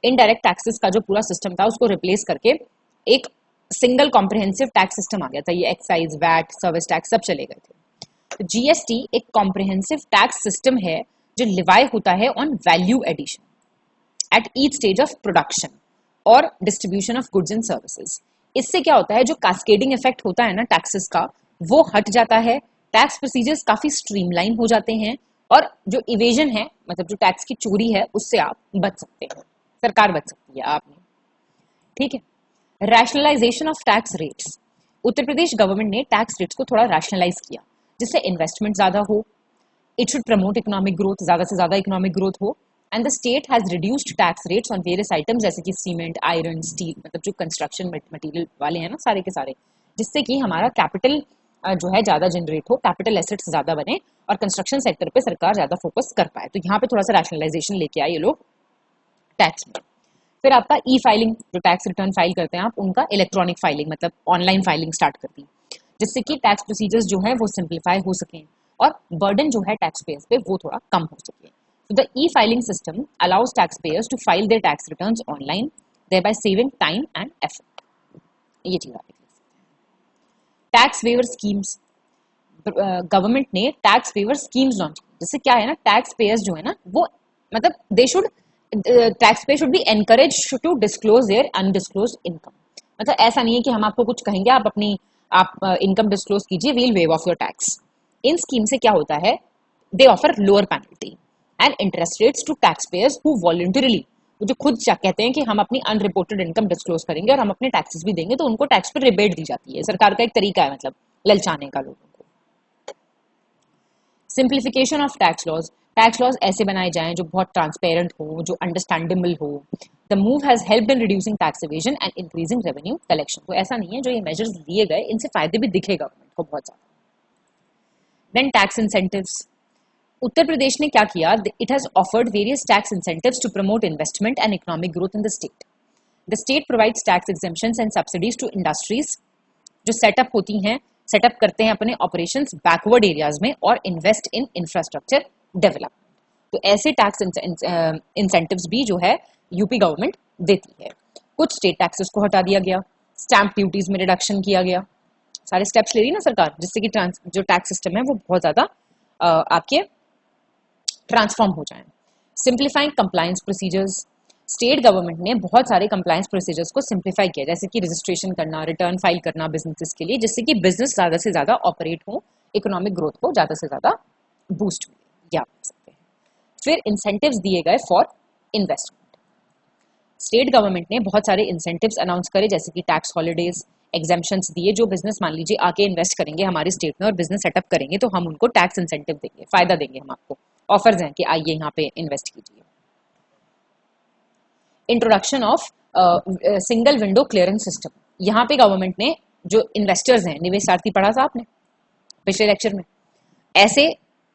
इनडायरेक्ट टैक्सेस का जो पूरा सिस्टम था उसको रिप्लेस करके एक सिंगल कॉम्प्रिहेंसिव टैक्स सिस्टम आ गया था। ये एक्साइज, वैट, सर्विस टैक्स सब चले गए थे। तो जीएसटी एक कॉम्प्रिहेंसिव टैक्स सिस्टम है जो लिवाई होता है on value addition at each stage of production और distribution of goods and services. इससे क्या होता है, जो कास्केडिंग इफेक्ट होता है ना टैक्सेस का, वो हट जाता है, टैक्स प्रोसीजर्स काफी स्ट्रीमलाइन हो जाते हैं और जो इवेजन है, मतलब जो टैक्स की चोरी है, उससे आप बच सकते हैं, सरकार बच सकती है आपने। ठीक है, rationalisation of tax rates, Uttar Pradesh government ने टैक्स रेट्स को थोड़ा रैशनलाइज किया जिससे इन्वेस्टमेंट ज्यादा हो, it should promote economic growth, ज्यादा से ज्यादा इकोनॉमिक ग्रोथ हो, and the state has reduced tax rates on various items जैसे कि सीमेंट, आयरन, स्टील, मतलब जो कंस्ट्रक्शन मटेरियल वाले हैं ना सारे के सारे, जिससे कि हमारा कैपिटल जो है ज्यादा जनरेट हो, कैपिटल एसेट्स ज्यादा बने और कंस्ट्रक्शन सेक्टर पे सरकार ज्यादा फोकस कर पाए। तो यहाँ पे थोड़ा सा रैशनलाइजेशन लेके आए ये लोग टैक्स में। फिर आपका ई फाइलिंग, जो टैक्स रिटर्न फाइल करते हैं आप, उनका इलेक्ट्रॉनिक फाइलिंग मतलब ऑनलाइन फाइलिंग स्टार्ट कर दी, जिससे कि टैक्स प्रोसीजर्स जो है वो सिंप्लीफाई हो सकें और बर्डन जो है टैक्स पेयर्स पे वो थोड़ा कम हो सके। So the e-filing system allows taxpayers to file their tax returns online, thereby saving time and effort. ये चीज आप देख सकते हैं। टैक्स वेवर स्कीम्स, गवर्नमेंट ने टैक्स वेवर स्कीम्स लॉन्च की, जिससे क्या है ना, टैक्स पेयर्स जो है ना वो मतलब they should, tax payer should be encourage to disclose their undisclose income. मतलब ऐसा नहीं है कि हम आपको कुछ कहेंगे आप अपनी इनकम डिस्क्लोज कीजिए, we'll waive off your tax. इन स्कीम से क्या होता है, they offer lower penalty and interest rates to tax payers who voluntarily, जो खुद कहते हैं कि हम अपनी अनरिपोर्टेड इनकम डिस्क्लोज करेंगे और हम अपने टैक्सेस भी देंगे, तो उनको टैक्स पर रिबेट दी जाती है। सरकार का एक तरीका है मतलब ललचाने का लोगों को। Simplification of tax laws, tax laws ऐसे बनाए जाएं जो बहुत ट्रांसपेरेंट हो, जो अंडरस्टैंडेबल हो। The move has helped in reducing tax evasion and increasing revenue collection. तो ऐसा नहीं है, जो ये मेजर्स लिए गए इनसे फायदे भी दिखे गवर्नमेंट को बहुत ज्यादा। Then tax incentives. Uttar Pradesh ने क्या किया? It has offered various tax incentives to promote investment and economic growth in the state. The state provides tax exemptions and subsidies to industries जो सेटअप करते हैं अपने ऑपरेशंस बैकवर्ड एरियाज में और invest in infrastructure development. तो ऐसे tax incentives भी जो है यूपी गवर्नमेंट देती है। कुछ स्टेट टैक्सेस को हटा दिया गया, स्टैंप ड्यूटीज में रिडक्शन किया गया। सारे स्टेप्स ले रही ना सरकार, जिससे कि जो टैक्स सिस्टम है वो बहुत ज्यादा आपके ट्रांसफॉर्म हो जाए। Simplifying compliance procedures. State government ने बहुत सारे कंप्लायंस प्रोसीजर्स को सिंप्लीफाई किया, जैसे कि रजिस्ट्रेशन करना, रिटर्न फाइल करना बिजनेसेस के लिए, जिससे कि बिजनेस ज्यादा से ज्यादा ऑपरेट हो, इकोनॉमिक ग्रोथ को ज्यादा से ज्यादा बूस्ट मिले, या सकते हैं। फिर इंसेंटिव्स दिए गए फॉर इन्वेस्टमेंट। स्टेट गवर्नमेंट ने बहुत सारे इंसेंटिव्स अनाउंस करे, जैसे कि टैक्स हॉलीडेज, एग्जेम्पशंस दिए। जो बिजनेस मान लीजिए आके इन्वेस्ट करेंगे हमारे स्टेट में और बिजनेस सेटअप करेंगे, तो हम उनको टैक्स इंसेंटिव देंगे, फायदा देंगे, हम आपको ऑफर्स हैं कि आइए यहाँ पे इन्वेस्ट कीजिए। Introduction of single window clearance system. यहाँ पे गवर्नमेंट ने जो इन्वेस्टर्स हैं, निवेशार्थी पढ़ा था आपने पिछले लेक्चर में, ऐसे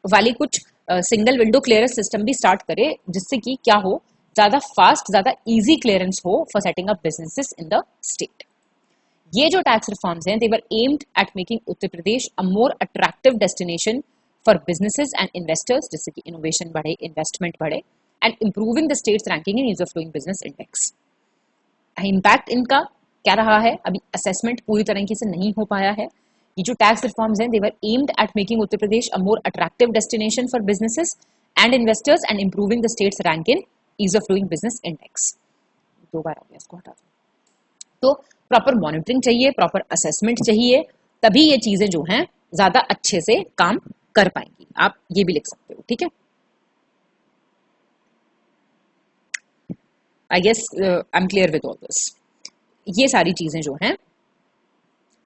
वाली कुछ सिंगल विंडो क्लियरेंस सिस्टम भी स्टार्ट करे, जिससे कि क्या हो, ज्यादा फास्ट, ज्यादा इजी क्लियरेंस हो for setting up businesses in the state. ये जो टैक्स रिफॉर्म्स हैं, they were aimed at making Uttar Pradesh a more attractive destination for businesses and investors, जिससे कि इनोवेशन बढ़े, इन्वेस्टमेंट बढ़े, and improving the state's ranking in ease of doing business index. Impact इनका क्या रहा है, अभी असेसमेंट पूरी तरीके से नहीं हो पाया है। ये जो टैक्स रिफॉर्म्स हैं, they were aimed at making Uttar Pradesh a more attractive destination for businesses and investors and improving the state's rank in ease of doing business index. 2 बार आ गया, इसको हटा दो। तो प्रॉपर मॉनिटरिंग चाहिए, प्रॉपर असेसमेंट चाहिए, तभी ये चीजें जो हैं ज्यादा अच्छे से काम कर पाएंगी। आप ये भी लिख सकते हो, ठीक है। I guess I am clear with all this. ये सारी चीजें जो हैं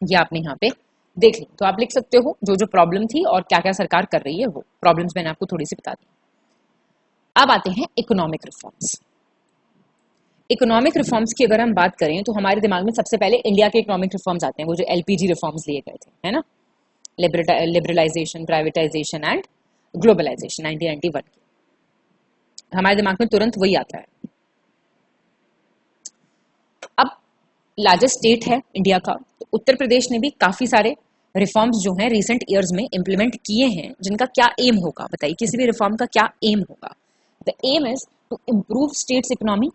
ये आपने यहाँ पे देख ली, तो आप लिख सकते हो जो जो प्रॉब्लम थी और क्या क्या सरकार कर रही है, वो प्रॉब्लम्स मैंने आपको थोड़ी सी बता दी। अब आते हैं इकोनॉमिक रिफॉर्म्स। इकोनॉमिक रिफॉर्म्स की अगर हम बात करें तो हमारे दिमाग में सबसे पहले इंडिया के इकोनॉमिक रिफॉर्म्स आते हैं, वो जो एलपीजी रिफॉर्म्स लिए गए थे, है ना, लिबरलाइजेशन, प्राइवेटाइजेशन एंड ग्लोबलाइजेशन 1991 के। हमारे दिमाग में तुरंत वही आता है। अब लार्जेस्ट स्टेट है इंडिया का, तो उत्तर प्रदेश ने भी काफी सारे रिफॉर्म्स जो हैं रिसेंट ईयर्स में इंप्लीमेंट किए हैं, जिनका क्या एम होगा, बताइए किसी भी रिफॉर्म का क्या एम होगा। The aim is to improve states economy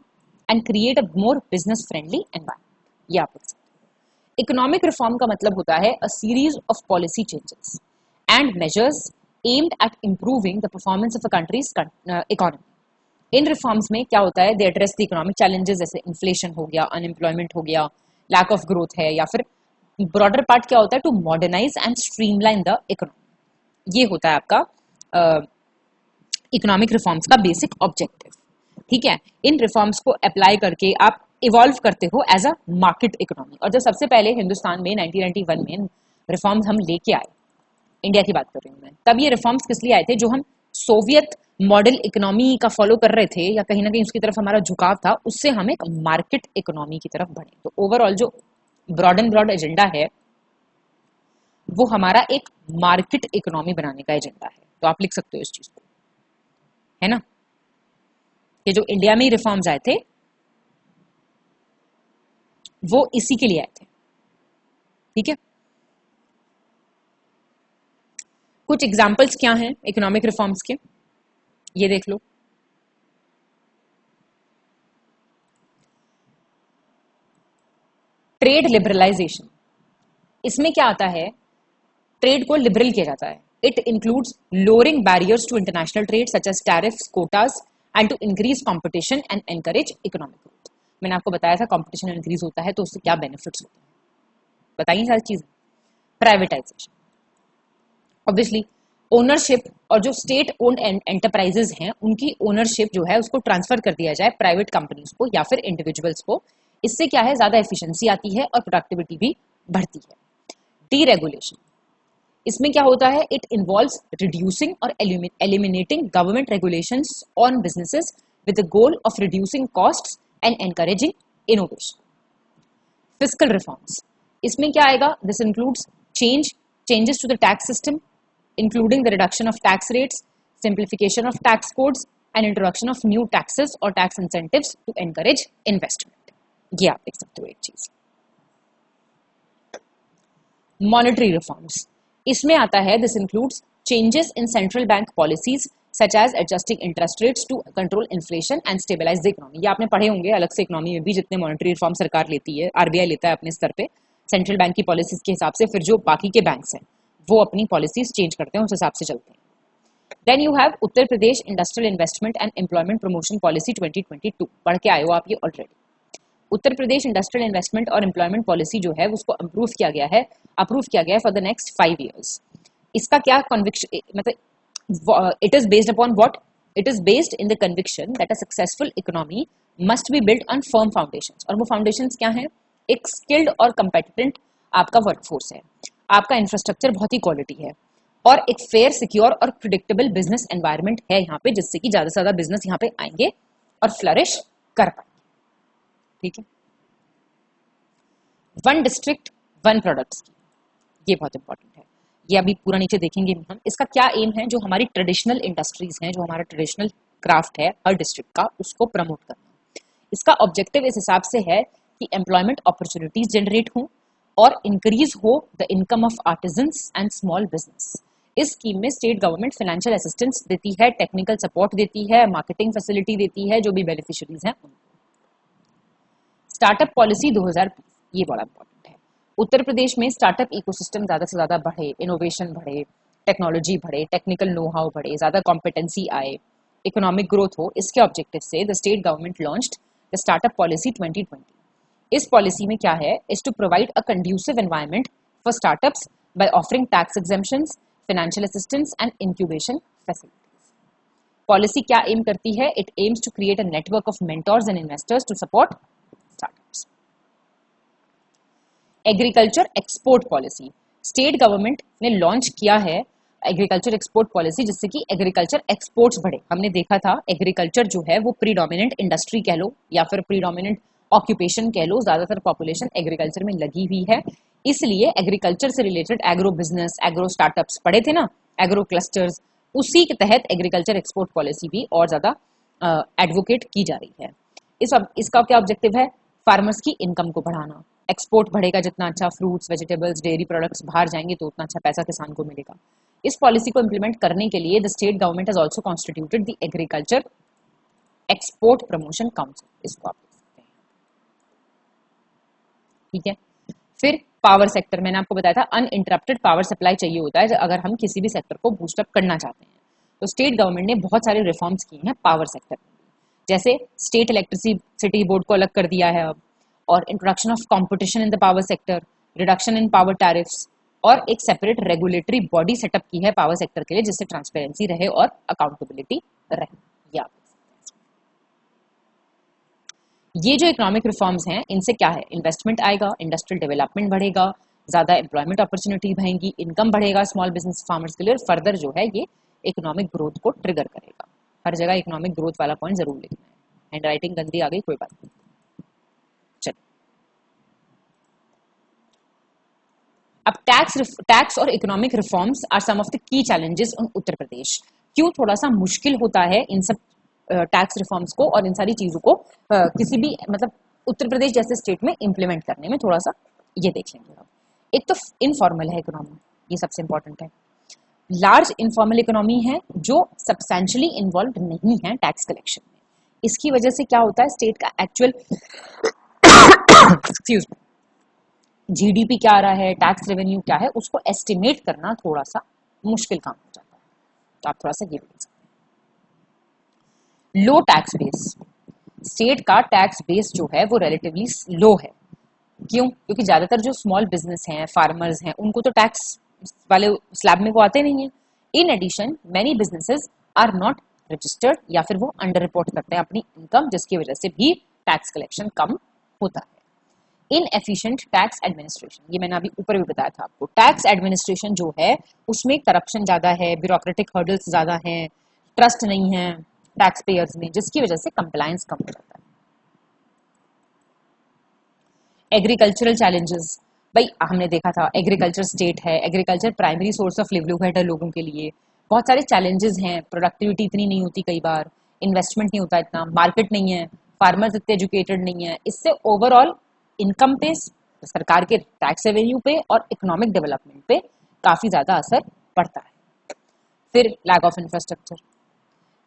and create a more business friendly environment. ये आप लिख सकते हो। इकोनॉमिक रिफॉर्म का मतलब होता है a series of policy changes and measures aimed at improving the performance of a countries economy. In reforms में क्या होता है, दे एड्रेस द इकोनॉमिक चैलेंजेस, जैसे इन्फ्लेशन हो गया, अनएम्प्लॉयमेंट हो गया, लैक ऑफ ग्रोथ है, या फिर ब्रॉडर पार्ट क्या होता है, to modernise and streamline the economy. ये होता है आपका इकोनॉमिक रिफॉर्म्स का बेसिक ऑब्जेक्टिव, ठीक है। इन रिफॉर्म्स को अप्लाई करके आप इवॉल्व करते हो एज अ मार्केट इकोनॉमी। और जब सबसे पहले हिंदुस्तान में 1991 में रिफॉर्म्स हम लेके आए, इंडिया की बात कर रही हूँ मैं, तब ये रिफॉर्म्स किस लिए आए थे, जो हम सोवियत मॉडल इकोनॉमी का फॉलो कर रहे थे, या कहीं ना कहीं उसकी तरफ हमारा झुकाव था, उससे हम एक मार्केट इकोनॉमी की तरफ बढ़े। तो ओवरऑल जो ब्रॉड एंड ब्रॉड एजेंडा है, वो हमारा एक मार्केट इकोनॉमी बनाने का एजेंडा है। तो आप लिख सकते हो इस चीज को, है ना। ये जो इंडिया में रिफॉर्म्स आए थे वो इसी के लिए आए थे, ठीक है। कुछ एग्जाम्पल्स क्या हैं इकोनॉमिक रिफॉर्म्स के, ये देख लो। ट्रेड लिबरलाइजेशन, इसमें क्या आता है, ट्रेड को लिबरल किया जाता है। It includes lowering barriers to international trade such as tariffs, quotas and to increase competition and encourage economic growth. मैंने आपको बताया था कंपटीशन इंक्रीज होता है तो उससे क्या बेनिफिट्स होते हैं, बताइए सारी चीजें। प्राइवेटाइजेशन, ऑब्वियसली ओनरशिप, और जो स्टेट ओन्ड एंटरप्राइजेज हैं उनकी ओनरशिप जो है उसको ट्रांसफर कर दिया जाए प्राइवेट कंपनीज को या फिर इंडिविजुअल्स को। इससे क्या है, ज्यादा एफिशिएंसी आती है और प्रोडक्टिविटी भी बढ़ती है। डीरेगुलेशन, इसमें क्या होता है, इट इन्वॉल्व्स रिड्यूसिंग और eliminating government regulations on businesses with the goal of reducing costs and encouraging innovation. Fiscal reforms, इसमें क्या आएगा, this includes changes to the tax system including the reduction of tax rates, simplification of tax codes and introduction of new taxes or tax incentives to encourage investment। ये आप देख सकते हो एक चीज। मॉनेटरी रिफॉर्म्स, इसमें आता है this includes changes in central bank policies such as adjusting interest rates to control inflation and stabilise the economy. ये आपने पढ़े होंगे अलग से इकोनॉमी में भी, जितने मॉनेटरी रिफॉर्म सरकार लेती है, आरबीआई लेता है अपने स्तर पे सेंट्रल बैंक की पॉलिसीज के हिसाब से, फिर जो बाकी के बैंक्स हैं वो अपनी पॉलिसीज चेंज करते हैं, उस हिसाब से चलते हैं। Then you have Uttar Pradesh industrial investment and employment promotion policy 2022, पढ़ के आए हो आप ये already. Uttar Pradesh industrial investment और एम्प्लॉयमेंट पॉलिसी जो है उसको अप्रूव किया गया है फॉर द नेक्स्ट 5 years। इसका क्या कन्विक्शन, मतलब it is based upon what, it is based in the conviction that a successful economy must be built on firm foundations. और वो फाउंडेशंस क्या हैं, एक स्किल्ड और कंपेटिटेंट आपका वर्कफोर्स है, आपका इंफ्रास्ट्रक्चर बहुत ही क्वालिटी है, और एक फेयर, सिक्योर और प्रिडिक्टेबल बिजनेस एनवायरनमेंट है यहाँ पे, जिससे कि ज्यादा से ज्यादा बिजनेस यहाँ पे आएंगे और फ्लरिश कर पाएंगे। ठीक है, 1 डिस्ट्रिक्ट 1 प्रोडक्ट्स की, ये बहुत इंपॉर्टेंट है, ये अभी पूरा नीचे देखेंगे हम। इसका क्या एम है, जो हमारी ट्रेडिशनल इंडस्ट्रीज हैं, जो हमारा ट्रेडिशनल क्राफ्ट है हर डिस्ट्रिक्ट का, उसको प्रमोट करना। इसका ऑब्जेक्टिव इस हिसाब से है कि एम्प्लॉयमेंट अपॉर्चुनिटीज जनरेट हो और इंक्रीज हो the income of artisans and small business. इस स्कीम में स्टेट गवर्नमेंट फाइनेंशियल असिस्टेंस देती है, टेक्निकल सपोर्ट देती है, मार्केटिंग फैसिलिटी देती है जो भी बेनिफिशियरीज हैं उनको। स्टार्टअप पॉलिसी 2020, ये बड़ा इंपॉर्टेंट है। उत्तर प्रदेश में स्टार्टअप इकोसिस्टम ज्यादा से ज्यादा बढ़े, इनोवेशन बढ़े, टेक्नोलॉजी बढ़े, टेक्निकल नो हाउ बढ़े, ज्यादा कॉम्पिटेंसी आए, इकोनॉमिक ग्रोथ हो, इसके ऑब्जेक्टिव से the state government launched the startup policy 2020। इस पॉलिसी में क्या है, is to provide a conducive environment for startups by offering tax exemptions, financial assistance and incubation facilities. Policy क्या एम करती है, it aims to create a network of mentors and investors to support startups. Agriculture export policy, state government ने launch किया है agriculture export policy, जिससे कि agriculture exports बढ़े। हमने देखा था एग्रीकल्चर जो है वो प्रीडोमिनेंट इंडस्ट्री कह लो या फिर प्रीडोमिनेंट ऑक्यूपेशन कह लो, ज्यादातर पॉपुलेशन एग्रीकल्चर में लगी हुई है, इसलिए एग्रीकल्चर से related agro business, agro startups पढ़े थे ना, एग्रो क्लस्टर्स, उसी के तहत एग्रीकल्चर एक्सपोर्ट पॉलिसी भी और ज्यादा एडवोकेट की जा रही है। इसका क्या ऑब्जेक्टिव है, फार्मर्स की इनकम को बढ़ाना। एक्सपोर्ट बढ़ेगा जितना अच्छा, फ्रूट्स, वेजिटेबल्स, डेयरी प्रोडक्ट्स बाहर जाएंगे तो उतना अच्छा पैसा किसान को मिलेगा। इस पॉलिसी को इंप्लीमेंट करने के लिए the state government has also constituted the agriculture export promotion council, इसको आप देख सकते हैं। ठीक है, फिर पावर सेक्टर, मैंने आपको बताया था अनइंटरप्टेड पावर सप्लाई चाहिए होता है अगर हम किसी भी सेक्टर को बूस्टअप करना चाहते हैं। तो स्टेट गवर्नमेंट ने बहुत सारे रिफॉर्म्स किए हैं पावर सेक्टर में, जैसे स्टेट इलेक्ट्रिसिटी बोर्ड को अलग कर दिया है अब, और introduction of competition in the power sector, reduction in power tariffs, और एक सेपरेट रेगुलेटरी बॉडी सेटअप की है पावर सेक्टर के लिए, जिससे ट्रांसपेरेंसी रहे और अकाउंटेबिलिटी रहे। ये जो इकोनॉमिक रिफॉर्म्स हैं, इनसे क्या है, इन्वेस्टमेंट आएगा, इंडस्ट्रियल डेवलपमेंट बढ़ेगा, ज्यादा एम्प्लॉयमेंट अपॉर्चुनिटी बढ़ेंगी, इनकम बढ़ेगा स्मॉल बिजनेस फार्मर्स के लिए, और फर्दर जो है ये इकोनॉमिक ग्रोथ को ट्रिगर करेगा। हर जगह इकोनॉमिक ग्रोथ वाला पॉइंट जरूर लिखना है। हैंड राइटिंग गंदी आ गई, कोई बात नहीं, चलो। अब टैक्स और economic reforms are some of the key challenges in Uttar Pradesh. क्यों थोड़ा सा मुश्किल होता है इन सब टैक्स रिफॉर्म्स को और इन सारी चीजों को किसी भी मतलब उत्तर प्रदेश जैसे स्टेट में इंप्लीमेंट करने में, थोड़ा सा ये देख लेंगे हम। एक तो इनफॉर्मल है इकोनॉमी, ये सबसे इंपॉर्टेंट है। लार्ज इनफॉर्मल इकोनॉमी है जो सब्सटेंशियली इन्वॉल्व नहीं है टैक्स कलेक्शन में। इसकी वजह से क्या होता है, स्टेट का एक्चुअल एक्सक्यूज मी जीडीपी क्या आ रहा है, टैक्स रेवेन्यू क्या है, उसको एस्टिमेट करना थोड़ा सा मुश्किल काम हो जाता है। तो आप थोड़ा सा ये देख सकते हैं। लो टैक्स बेस, स्टेट का टैक्स बेस जो है वो रिलेटिवली लो है। क्यों? क्योंकि ज्यादातर जो स्मॉल बिजनेस हैं, फार्मर्स हैं, उनको तो टैक्स वाले स्लैब में वो आते नहीं है। In addition many businesses are not registered या फिर वो अंडर रिपोर्ट करते हैं अपनी इनकम, जिसकी वजह से भी टैक्स कलेक्शन कम होता है। इनएफिशिएंट टैक्स एडमिनिस्ट्रेशन, ये मैंने अभी ऊपर भी बताया था आपको। टैक्स एडमिनिस्ट्रेशन जो है उसमें करप्शन ज्यादा है, ब्यूरोक्रेटिक हर्डल्स ज्यादा हैं, ट्रस्ट नहीं है टैक्स पेयर्स में, जिसकी वजह से कंप्लायंस कम हो जाता है। एग्रीकल्चरल चैलेंजेस, भाई हमने देखा था एग्रीकल्चर स्टेट है, agriculture primary source of livelihood है लोगों के लिए, बहुत सारे चैलेंजेस हैं, प्रोडक्टिविटी इतनी नहीं होती, कई बार इन्वेस्टमेंट नहीं होता इतना, मार्केट नहीं है, फार्मर्स इतने एजुकेटेड नहीं है, इससे ओवरऑल इनकम पे, सरकार के टैक्स रेवेन्यू पे और इकोनॉमिक डेवलपमेंट पे काफी ज्यादा असर पड़ता है। फिर लैक ऑफ इंफ्रास्ट्रक्चर,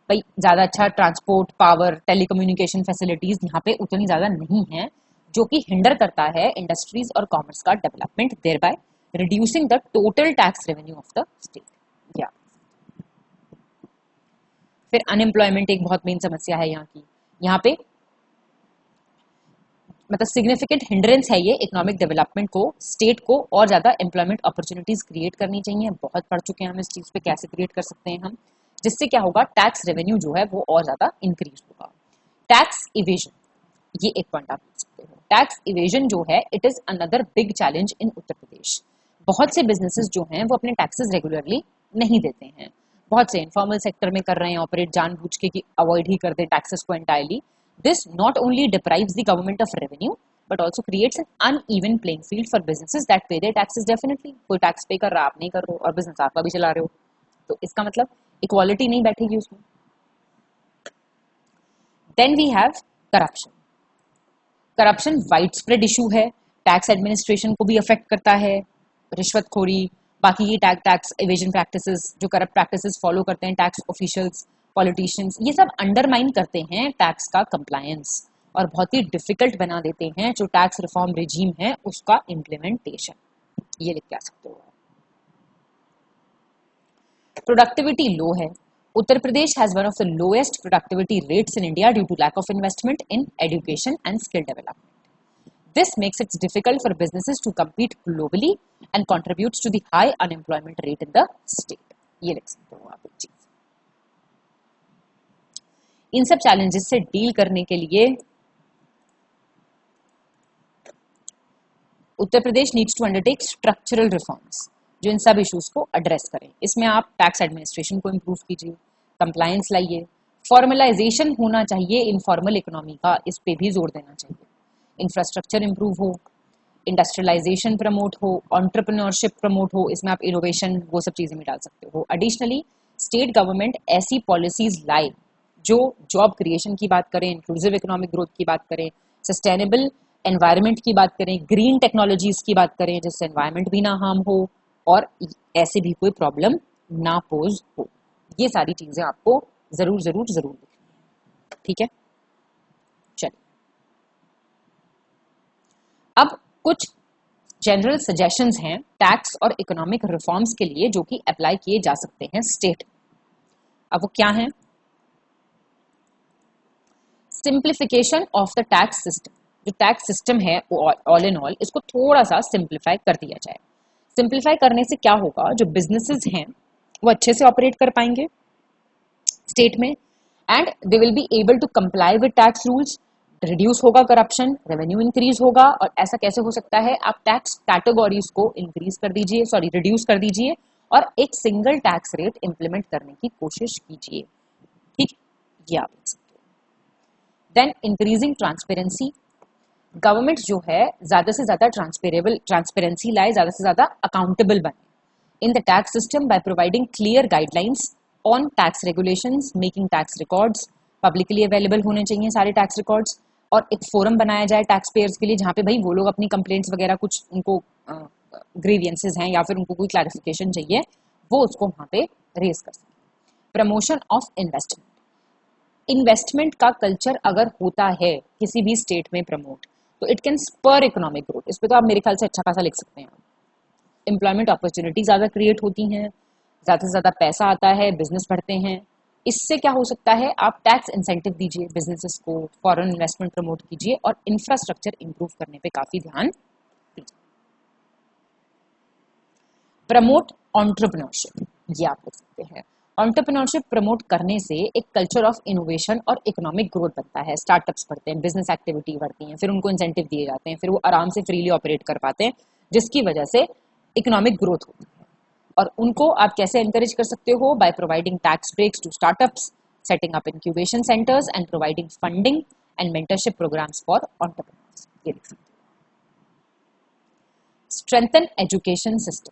भाई ज्यादा अच्छा ट्रांसपोर्ट, पावर, टेलीकम्युनिकेशन फैसिलिटीज यहाँ पे उतनी ज्यादा नहीं है, जो कि हिंडर करता है इंडस्ट्रीज और कॉमर्स का development, thereby reducing the total tax revenue of the state. या फिर अनएम्प्लॉयमेंट एक बहुत मेन समस्या है यहाँ की, यहाँ पे मतलब सिग्निफिकेंट हिंड्रेंस है ये इकोनॉमिक डेवलपमेंट को, स्टेट को और ज्यादा एम्प्लॉयमेंट अपॉर्चुनिटीज क्रिएट करनी चाहिए। बहुत पढ़ चुके हैं हम इस चीज पे, कैसे क्रिएट कर सकते हैं हम, जिससे क्या होगा, टैक्स रेवेन्यू जो है वो और ज्यादा इंक्रीज होगा। टैक्स इवेजन, ये एक पॉइंट आप पूछ सकते हो। टैक्स इवेजन जो है it is another big challenge in Uttar Pradesh. बहुत से बिजनेसेस जो हैं वो अपने टैक्सेस रेगुलरली नहीं देते हैं, बहुत से इनफॉर्मल सेक्टर में कर रहे हैं ऑपरेट जानबूझ के कि अवॉइड ही कर दे टैक्सेस को entirely. This not only deprives the government of revenue, but also creates an uneven playing field for businesses that pay their taxes definitely. कोई टैक्स पे कर रहा, आप नहीं कर रहे हो, और बिजनेस आपका भी चला रहे हो, तो इसका मतलब इक्वालिटी नहीं बैठेगी उसमें। Then we have corruption. Corruption wide spread issue है, टैक्स एडमिनिस्ट्रेशन को भी अफेक्ट करता है, रिश्वतखोरी, बाकी ये टैक्स इवेजन प्रैक्टिसेस, जो करप्ट प्रैक्टिसेस फॉलो करते हैं टैक्स ऑफिशियल्स, पॉलिटिशियंस, ये सब अंडरमाइन करते हैं टैक्स का कंप्लायंस और बहुत ही डिफिकल्ट बना देते हैं जो टैक्स रिफॉर्म रिजीम है उसका इम्प्लीमेंटेशन। ये लिख के आ सकते हो। प्रोडक्टिविटी लो है, Uttar Pradesh has one of the lowest productivity rates in India due to lack of investment in education and skill development. This makes it difficult for businesses to compete globally and contributes to the high unemployment rate in the state। ये लिख सकते हो आप एक चीज। इन सब challenges से deal करने के लिए Uttar Pradesh needs to undertake structural reforms जो इन सब इश्यूज को एड्रेस करें। इसमें आप टैक्स एडमिनिस्ट्रेशन को इंप्रूव कीजिए, कंप्लायंस लाइए, फॉर्मलाइजेशन होना चाहिए इनफॉर्मल इकोनॉमी का, इस पे भी जोर देना चाहिए, इंफ्रास्ट्रक्चर इंप्रूव हो, इंडस्ट्रियलाइजेशन प्रमोट हो, एंटरप्रेन्योरशिप प्रमोट हो, इसमें आप इनोवेशन वो सब चीजें भी डाल सकते हो। एडिशनली स्टेट गवर्नमेंट ऐसी पॉलिसीज लाए जो जॉब क्रिएशन की बात करें, इंक्लूसिव इकोनॉमिक ग्रोथ की बात करें, सस्टेनेबल एनवायरनमेंट की बात करें, ग्रीन टेक्नोलॉजीज की बात करें जिससे एनवायरनमेंट भी ना हार्म हो और ऐसे भी कोई प्रॉब्लम ना पोज हो। ये सारी चीजें आपको जरूर जरूर जरूर लिखनी है, ठीक है। चलिए अब कुछ जनरल सजेशंस हैं टैक्स और इकोनॉमिक रिफॉर्म्स के लिए जो कि अप्लाई किए जा सकते हैं स्टेट। अब वो क्या है? Simplification of the tax system. जो टैक्स सिस्टम है ऑल इन ऑल इसको थोड़ा सा सिंप्लीफाई कर दिया जाए। सिंप्लीफाई करने से क्या होगा, जो बिजनेसेस हैं वो अच्छे से ऑपरेट कर पाएंगे स्टेट में and they will be able to comply with tax rules, reduce होगा करप्शन, रेवेन्यू इंक्रीज होगा। और ऐसा कैसे हो सकता है, आप टैक्स कैटेगरीज को इंक्रीज कर दीजिए, सॉरी रिड्यूस कर दीजिए और एक सिंगल टैक्स रेट इंप्लीमेंट करने की कोशिश कीजिए, ठीक, ये आप देख सकते हो। देन इंक्रीजिंग ट्रांसपेरेंसी, गवर्नमेंट जो है ज्यादा से ज्यादा ट्रांसपेरेंसी लाए, ज्यादा से ज्यादा अकाउंटेबल बने in the tax system by providing clear guidelines on tax regulations, making tax records publicly available होने चाहिए सारे टैक्स रिकॉर्ड्स, और एक फोरम बनाया जाए टैक्स पेयर्स के लिए जहाँ पे भाई वो लोग अपनी कंप्लेंट्स वगैरह, कुछ उनको ग्रीवियंसेस हैं या फिर उनको कोई क्लैरिफिकेशन चाहिए, वो उसको वहाँ पे रेज कर सके। प्रमोशन ऑफ इन्वेस्टमेंट, इन्वेस्टमेंट का कल्चर अगर होता है किसी भी स्टेट में प्रमोट, तो it can spur economic growth. इस पे तो आप मेरे ख्याल से अच्छा खासा लिख सकते हैं। एम्प्लॉयमेंट अपॉर्चुनिटी ज्यादा क्रिएट होती हैं, ज्यादा से ज्यादा पैसा आता है, बिजनेस बढ़ते हैं। इससे क्या हो सकता है, आप टैक्स इंसेंटिव दीजिए बिजनेसेस को, फॉरेन इन्वेस्टमेंट प्रमोट कीजिए और इंफ्रास्ट्रक्चर इंप्रूव करने पे काफी ध्यान दीजिए। प्रमोट एंटरप्रेन्योरशिप, ये आप लिख सकते हैं। एंटरप्रेन्योरशिप प्रमोट करने से एक कल्चर ऑफ इनोवेशन और इकोनॉमिक ग्रोथ बनता है, स्टार्टअप्स बढ़ते हैं, बिजनेस एक्टिविटी बढ़ती हैं, फिर उनको इंसेंटिव दिए जाते हैं, फिर वो आराम से फ्रीली ऑपरेट कर पाते हैं, जिसकी वजह से इकोनॉमिक ग्रोथ होती है। और उनको आप कैसे एनकरेज कर सकते हो? By providing tax breaks to startups, setting up incubation centres and providing funding and mentorship programmes for entrepreneurs. ये लिख सकते हो। Strengthen education system.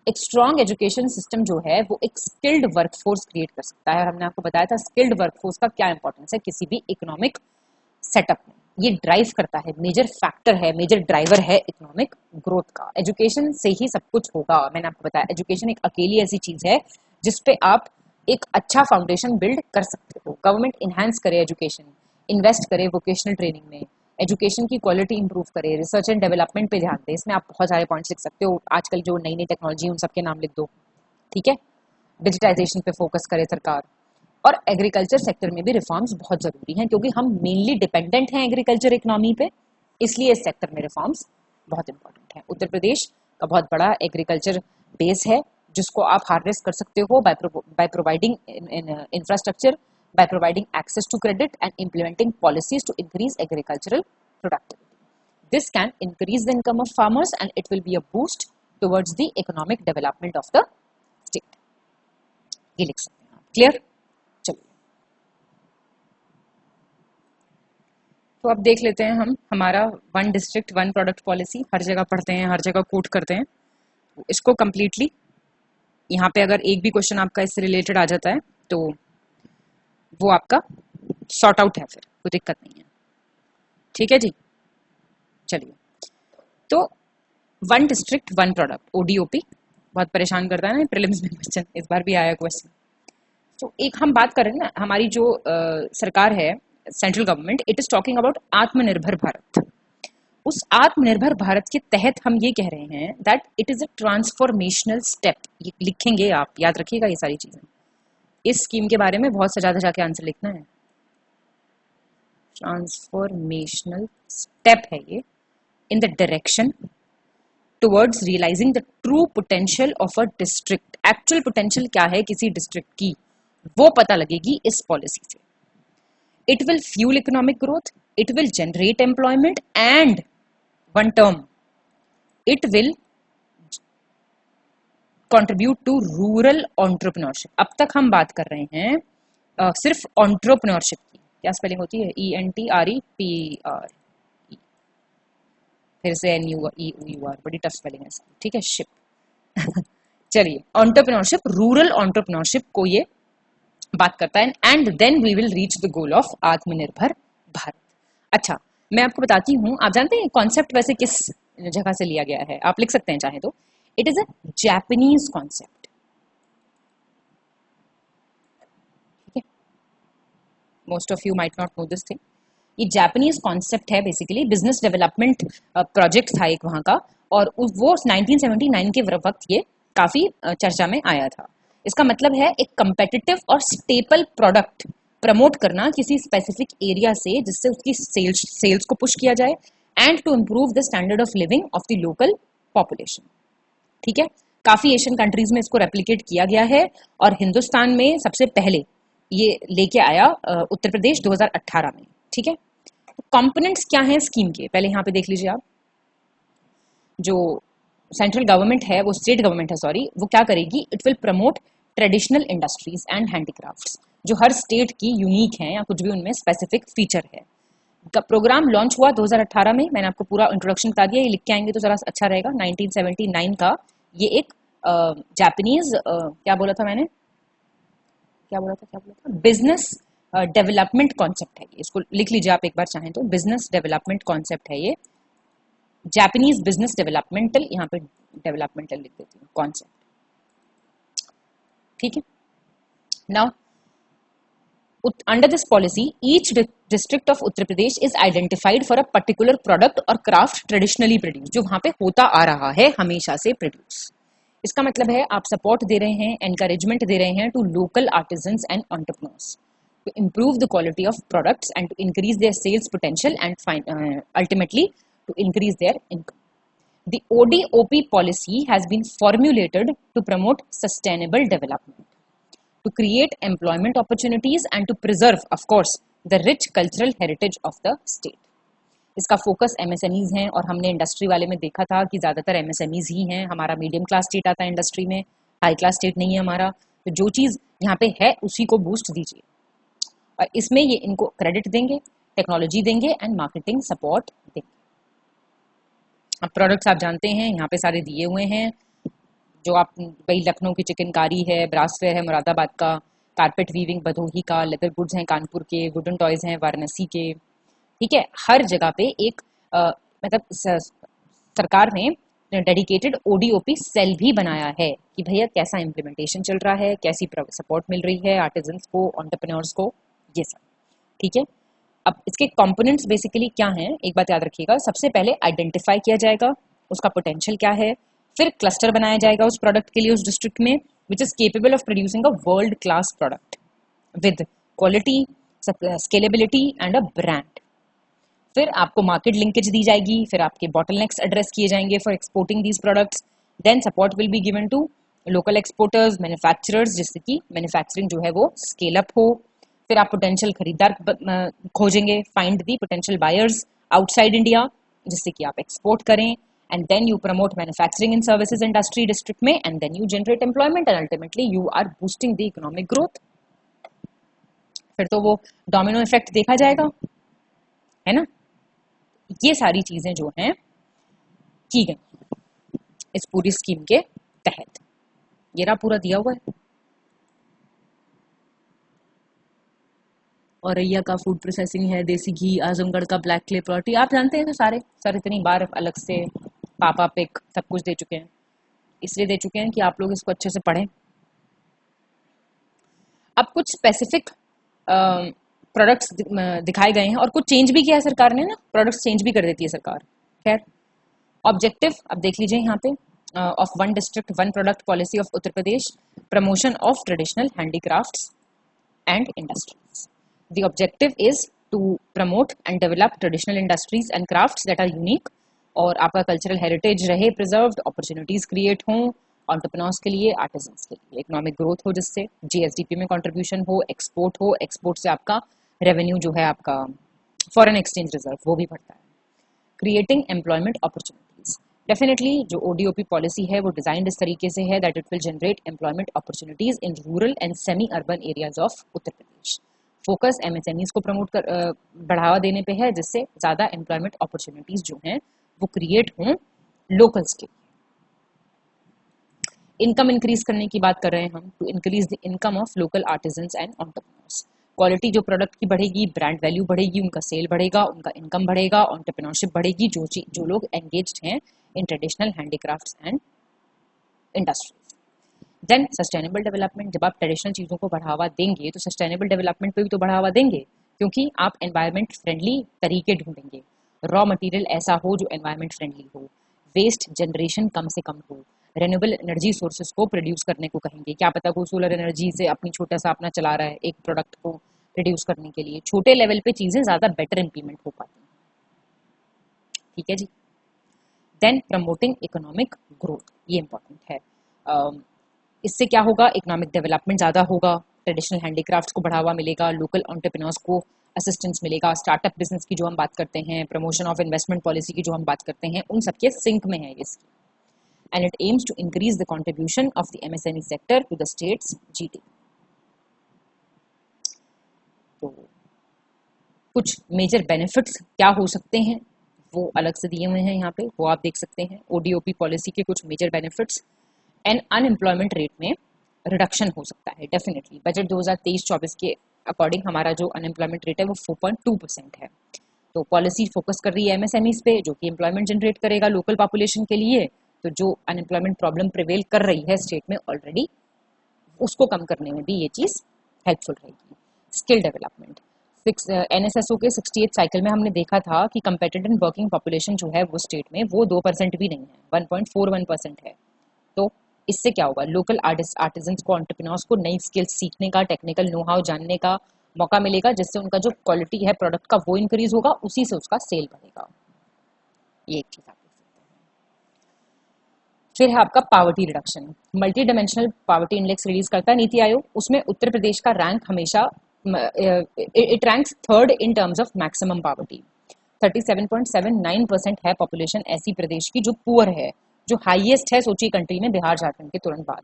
एक स्ट्रॉन्ग एजुकेशन सिस्टम जो है वो एक स्किल्ड वर्कफोर्स क्रिएट कर सकता है। हमने आपको बताया था स्किल्ड वर्कफोर्स का क्या इंपॉर्टेंस है किसी भी इकोनॉमिक सेटअप में। ये ड्राइव करता है, मेजर फैक्टर है, मेजर ड्राइवर है इकोनॉमिक ग्रोथ का। एजुकेशन से ही सब कुछ होगा। मैंने आपको बताया एजुकेशन एक अकेली ऐसी चीज है जिसपे आप एक अच्छा फाउंडेशन बिल्ड कर सकते हो। गवर्नमेंट इनहैंस करे एजुकेशन, इन्वेस्ट करे वोकेशनल ट्रेनिंग में, एजुकेशन की क्वालिटी इंप्रूव करे, रिसर्च एंड डेवलपमेंट पे ध्यान दे। इसमें आप बहुत सारे पॉइंट्स लिख सकते हो। आजकल जो नई नई टेक्नोलॉजी उन सबके नाम लिख दो, ठीक है। डिजिटाइजेशन पे फोकस करे सरकार। और एग्रीकल्चर सेक्टर में भी रिफॉर्म्स बहुत जरूरी हैं क्योंकि हम मेनली डिपेंडेंट हैं एग्रीकल्चर इकोनॉमी पे, इसलिए इस सेक्टर में रिफॉर्म्स बहुत इंपॉर्टेंट हैं। उत्तर प्रदेश का बहुत बड़ा एग्रीकल्चर बेस है जिसको आप हार्नेस कर सकते हो by providing infrastructure, by providing access to credit and implementing policies to increase agricultural productivity. This can increase the income of farmers and it will be a boost towards the economic development of the state. ये लिख सकते हैं आप। Clear? चलिए तो अब देख लेते हैं हम हमारा one district one product policy. हर जगह पढ़ते हैं, हर जगह कोट करते हैं। इसको कंप्लीटली यहाँ पे अगर एक भी क्वेश्चन आपका इससे रिलेटेड आ जाता है तो वो आपका सॉर्ट आउट है, फिर कोई दिक्कत नहीं है। ठीक है जी। चलिए तो one district one product ODOP बहुत परेशान करता है ना प्रीलिम्स में क्वेश्चन, इस बार भी आया क्वेश्चन। तो एक हम बात कर रहे हैं ना, हमारी जो सरकार है central government, it is talking about आत्मनिर्भर भारत। उस आत्मनिर्भर भारत के तहत हम ये कह रहे हैं that it is a transformational step. ये लिखेंगे आप, याद रखिएगा ये सारी चीजें। इस स्कीम के बारे में बहुत सजा धजा के आंसर लिखना है। ट्रांसफॉर्मेशनल स्टेप है ये in the direction towards realising the true potential of a district. Actual potential क्या है किसी डिस्ट्रिक्ट की, वो पता लगेगी इस पॉलिसी से। It will fuel economic growth, it will generate employment and one term it will contribute to rural entrepreneurship. अब तक हम बात कर रहे हैं सिर्फ एंटरप्रेन्योरशिप की। क्या स्पेलिंग होती है? ENTREPR, फिर से NUEUR, बड़ी टफ स्पेलिंग है इसकी, ठीक है। शिप चलिए एंटरप्रेन्योरशिप, रूरल एंटरप्रेन्योरशिप को ये बात करता है। And then we will reach the goal of Atmanirbhar Bharat. अच्छा मैं आपको बताती हूँ, आप जानते हैं कॉन्सेप्ट वैसे किस जगह से लिया गया है? आप लिख सकते हैं चाहे तो। It is a Japanese concept. ठीक है, most of you might not know this thing. ये Japanese concept है बेसिकली। बिजनेस डेवलपमेंट प्रोजेक्ट था एक वहां का, और वो 1979 के वक्त ये काफी चर्चा में आया था। इसका मतलब है एक competitive or staple product promote करना किसी स्पेसिफिक एरिया से, जिससे उसकी सेल्स को पुश किया जाए and to improve the standard of living of the local population. ठीक है, काफी एशियन कंट्रीज में इसको रेप्लिकेट किया गया है और हिंदुस्तान में सबसे पहले ये लेके आया उत्तर प्रदेश 2018 में। ठीक है, तो कंपोनेंट्स क्या हैं स्कीम के, पहले यहाँ पे देख लीजिए आप। जो सेंट्रल गवर्नमेंट है, वो स्टेट गवर्नमेंट है सॉरी, वो क्या करेगी? It will promote traditional industries and handicrafts जो हर स्टेट की यूनिक हैं या कुछ भी उनमें स्पेसिफिक फीचर है। प्रोग्राम लॉन्च हुआ 2018 में। मैंने आपको पूरा इंट्रोडक्शन बता दिया, ये लिख के आएंगे तो जरा अच्छा रहेगा। 1979 का ये एक जापानीज क्या बोला था मैंने, क्या बोला था बिजनेस डेवलपमेंट कॉन्सेप्ट है ये। इसको लिख लीजिए आप एक बार चाहें तो। बिजनेस डेवलपमेंट कॉन्सेप्ट है ये, जापानीज बिजनेस डेवलपमेंटल, यहाँ पे डेवलपमेंटल लिख देती हूँ कॉन्सेप्ट। ठीक है, now under this policy each district of Uttar Pradesh is identified for a particular product or craft traditionally produced, जो वहां पे होता आ रहा है हमेशा से प्रोड्यूस। इसका मतलब है आप सपोर्ट दे रहे हैं, एनकरेजमेंट दे रहे हैं to local artisans and entrepreneurs to improve the quality of products and to increase their sales potential and ultimately to increase their income. The ODOP policy has been formulated to promote sustainable development. to create employment opportunities and to preserve, of course, the rich cultural heritage of the state. इसका focus MSMEs हैं और हमने industry वाले में देखा था कि ज़्यादातर एमएसएमईज ही हैं. हमारा मीडियम क्लास स्टेट आता है इंडस्ट्री में, हाई क्लास स्टेट नहीं है हमारा. तो जो चीज़ यहाँ पे है उसी को बूस्ट दीजिए और इसमें ये इनको क्रेडिट देंगे, टेक्नोलॉजी देंगे एंड मार्केटिंग सपोर्ट देंगे. अब प्रोडक्ट्स आप जानते हैं यहाँ पे सारे दिए हुए हैं. जो आप भाई लखनऊ की चिकनकारी है, ब्रासवेयर है मुरादाबाद का, कारपेट वीविंग भदोही का, लेदर गुड्स हैं कानपुर के, वुडन टॉयज हैं वाराणसी के. ठीक है, हर जगह पे एक मतलब सरकार ने डेडिकेटेड ओडीओपी सेल भी बनाया है कि भैया कैसा इम्प्लीमेंटेशन चल रहा है, कैसी सपोर्ट मिल रही है आर्टिजन्स को, एंटरप्रेन्योर्स को, ये सब. ठीक है, अब इसके कंपोनेंट्स बेसिकली क्या हैं, एक बात याद रखिएगा. सबसे पहले आइडेंटिफाई किया जाएगा उसका पोटेंशियल क्या है, फिर क्लस्टर बनाया जाएगा उस प्रोडक्ट के लिए उस डिस्ट्रिक्ट में which is capable of producing a world class product with quality, scalability and a brand. फिर आपको मार्केट लिंकेज दी जाएगी, फिर आपके बॉटलनेक्स एड्रेस किए जाएंगे for exporting these products. Then support will be given to local exporters, manufacturers, जिससे कि manufacturing जो है वो स्केल अप हो. फिर आप पोटेंशियल खरीदार खोजेंगे, find the potential buyers outside India, जिससे कि आप एक्सपोर्ट करें. And then you promote manufacturing in services industry district में, and then you generate employment and ultimately you are boosting the economic growth. फिर तो वो डोमिनो इफेक्ट देखा जाएगा, है ना. ये सारी चीजें जो हैं की गई इस पूरी स्कीम के तहत. ये रहा पूरा दिया हुआ है. औरैया का फूड प्रोसेसिंग है, देसी घी, आजमगढ़ का ब्लैक क्ले प्रॉपर्टी, आप जानते हैं तो सारे सर इतनी बार अलग से पापा पिक सब कुछ दे चुके हैं. इसलिए दे चुके हैं कि आप लोग इसको अच्छे से पढ़ें. अब कुछ स्पेसिफिक प्रोडक्ट्स दिखाए गए हैं और कुछ चेंज भी किया है सरकार ने ना, प्रोडक्ट्स चेंज भी कर देती है सरकार. खैर, ऑब्जेक्टिव अब देख लीजिए यहाँ पे, of one district one product policy of Uttar Pradesh, promotion of traditional handicrafts and industries. The objective is to promote and develop traditional industries and crafts that are unique, और आपका कल्चरल हेरिटेज रहे प्रिजर्व्ड, अपॉर्चुनिटीज क्रिएट हों entrepreneurs के लिए, artisans के लिए, economic growth हो, जिससे जीएसडीपी में कंट्रीब्यूशन हो, एक्सपोर्ट से आपका रेवेन्यू जो है आपका फॉरेन एक्सचेंज रिजर्व वो भी बढ़ता है. क्रिएटिंग एम्प्लॉयमेंट अपॉर्चुनिटीज, डेफिनेटली जो ओडीओपी पॉलिसी है वो डिजाइंड इस तरीके से है that it will generate employment opportunities in rural and semi urban areas of Uttar Pradesh. Focus MSMEs को प्रमोट कर बढ़ावा देने पे है, जिससे ज़्यादा एम्प्लॉयमेंट अपॉर्चुनिटीज जो हैं वो क्रिएट हों लोकल्स के. इनकम इंक्रीज करने की बात कर रहे हैं हम, to increase the income of local artisans and entrepreneurs. Quality जो प्रोडक्ट की बढ़ेगी, ब्रांड वैल्यू बढ़ेगी, उनका सेल बढ़ेगा, उनका इनकम बढ़ेगा, एंटरप्रेन्योरशिप बढ़ेगी, जो लोग एंगेज्ड हैं in traditional handicrafts and industries. Then sustainable development, जब आप ट्रेडिशनल चीज़ों को बढ़ावा देंगे तो सस्टेनेबल डेवलपमेंट पे भी तो बढ़ावा देंगे, क्योंकि आप एनवायरनमेंट फ्रेंडली तरीके ढूंढेंगे. रॉ मटेरियल ऐसा हो जो एनवायरनमेंट फ्रेंडली हो, वेस्ट जनरेशन कम से कम हो, रेन्यूएबल एनर्जी सोर्सेज को प्रोड्यूस करने को कहेंगे. क्या पता कोई सोलर एनर्जी से अपनी छोटा सा अपना चला रहा है एक प्रोडक्ट को प्रोड्यूस करने के लिए. छोटे लेवल पे चीज़ें ज़्यादा बेटर इंप्लीमेंट हो पाती हैं. ठीक है जी. देन प्रमोटिंग इकोनॉमिक ग्रोथ, ये इंपॉर्टेंट है. इससे क्या होगा, इकोनॉमिक डेवलपमेंट ज़्यादा होगा, ट्रेडिशनल हैंडीक्राफ्ट्स को बढ़ावा मिलेगा, लोकल एंटरप्रेन्योर्स को असिस्टेंस मिलेगा, स्टार्टअप बिजनेस की जो हम बात करते हैं, प्रमोशन ऑफ इन्वेस्टमेंट पॉलिसी की जो हम बात करते हैं, उन सबके सिंक में है ये scheme. And it aims to increase the contribution of the MSME sector to the state's GDP. तो कुछ मेजर बेनिफिट्स क्या हो सकते हैं वो अलग से दिए हुए हैं यहाँ पे, वो आप देख सकते हैं. ओडीओपी पॉलिसी के कुछ major benefits. And unemployment rate में रिडक्शन हो सकता है डेफिनेटली. बजट 2023-24 के अकॉर्डिंग हमारा जो अनएम्प्लॉयमेंट रेट है वो 4.2% है. तो पॉलिसी फोकस कर रही है एमएसएमईज पे, जो कि एम्प्लॉयमेंट जनरेट करेगा लोकल पॉपुलेशन के लिए. तो जो अनएम्प्लॉयमेंट प्रॉब्लम प्रिवेल कर रही है स्टेट में ऑलरेडी, उसको कम करने में भी ये चीज़ हेल्पफुल रहेगी. स्किल डेवलपमेंट, एनएसएसओ के 68 साइकिल में हमने देखा था कि कंपेटेंट वर्किंग पॉपुलेशन जो है वो स्टेट में वो 2% भी नहीं है, 1.41% है. तो इससे क्या होगा, लोकल आर्टिजन्स को, एंटरप्रेन्योर्स को नई स्किल्स सीखने का, टेक्निकल नो हाउ जानने का मौका मिलेगा, जिससे उनका जो क्वालिटी है प्रोडक्ट का वो इंक्रीज होगा, उसी से उसका सेल बढ़ेगा. ये एक चीज़ आप देख सकते हैं. फिर है आपका poverty reduction. Multi dimensional poverty index release करता है नीति आयोग, उसमें उत्तर प्रदेश का रैंक हमेशा it ranks third in terms of maximum poverty. 37.79% है पॉपुलेशन ऐसी प्रदेश की जो पुअर है, जो हाईएस्ट है सोचिए कंट्री में बिहार झारखंड के तुरंत बाद।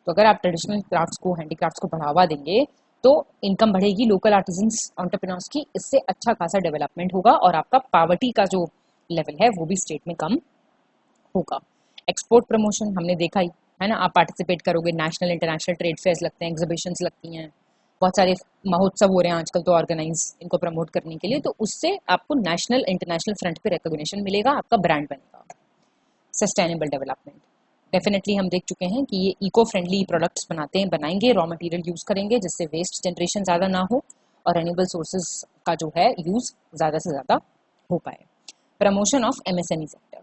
तो अगर आप ट्रेडिशनल क्राफ्ट्स को, हैंडीक्राफ्ट्स को बढ़ावा देंगे तो इनकम बढ़ेगी लोकल आर्टिजन्स एंटरप्रेन्योर्स की, इससे अच्छा खासा डेवलपमेंट होगा और आपका पावर्टी का जो लेवल है वो भी स्टेट में कम होगा। एक्सपोर्ट प्रमोशन हमने देखा ही है ना, आप पार्टिसिपेट करोगे, नेशनल इंटरनेशनल ट्रेड फेयर्स लगते हैं, एग्जीबिशंस लगती हैं, बहुत सारे महोत्सव हो रहे हैं आजकल तो ऑर्गेनाइज इनको प्रमोट करने के लिए, तो उससे आपको नेशनल इंटरनेशनल फ्रंट पे रिकॉग्निशन मिलेगा, आपका ब्रांड बनेगा। सस्टेनेबल डेवलपमेंट, डेफिनेटली हम देख चुके हैं कि ये इको फ्रेंडली प्रोडक्ट्स बनाएंगे, रॉ मटेरियल यूज करेंगे जिससे वेस्ट जनरेशन ज़्यादा ना हो और रेन्यूएबल सोर्सेज का जो है यूज ज़्यादा से ज़्यादा हो पाए। प्रमोशन ऑफ एमएसएमई सेक्टर,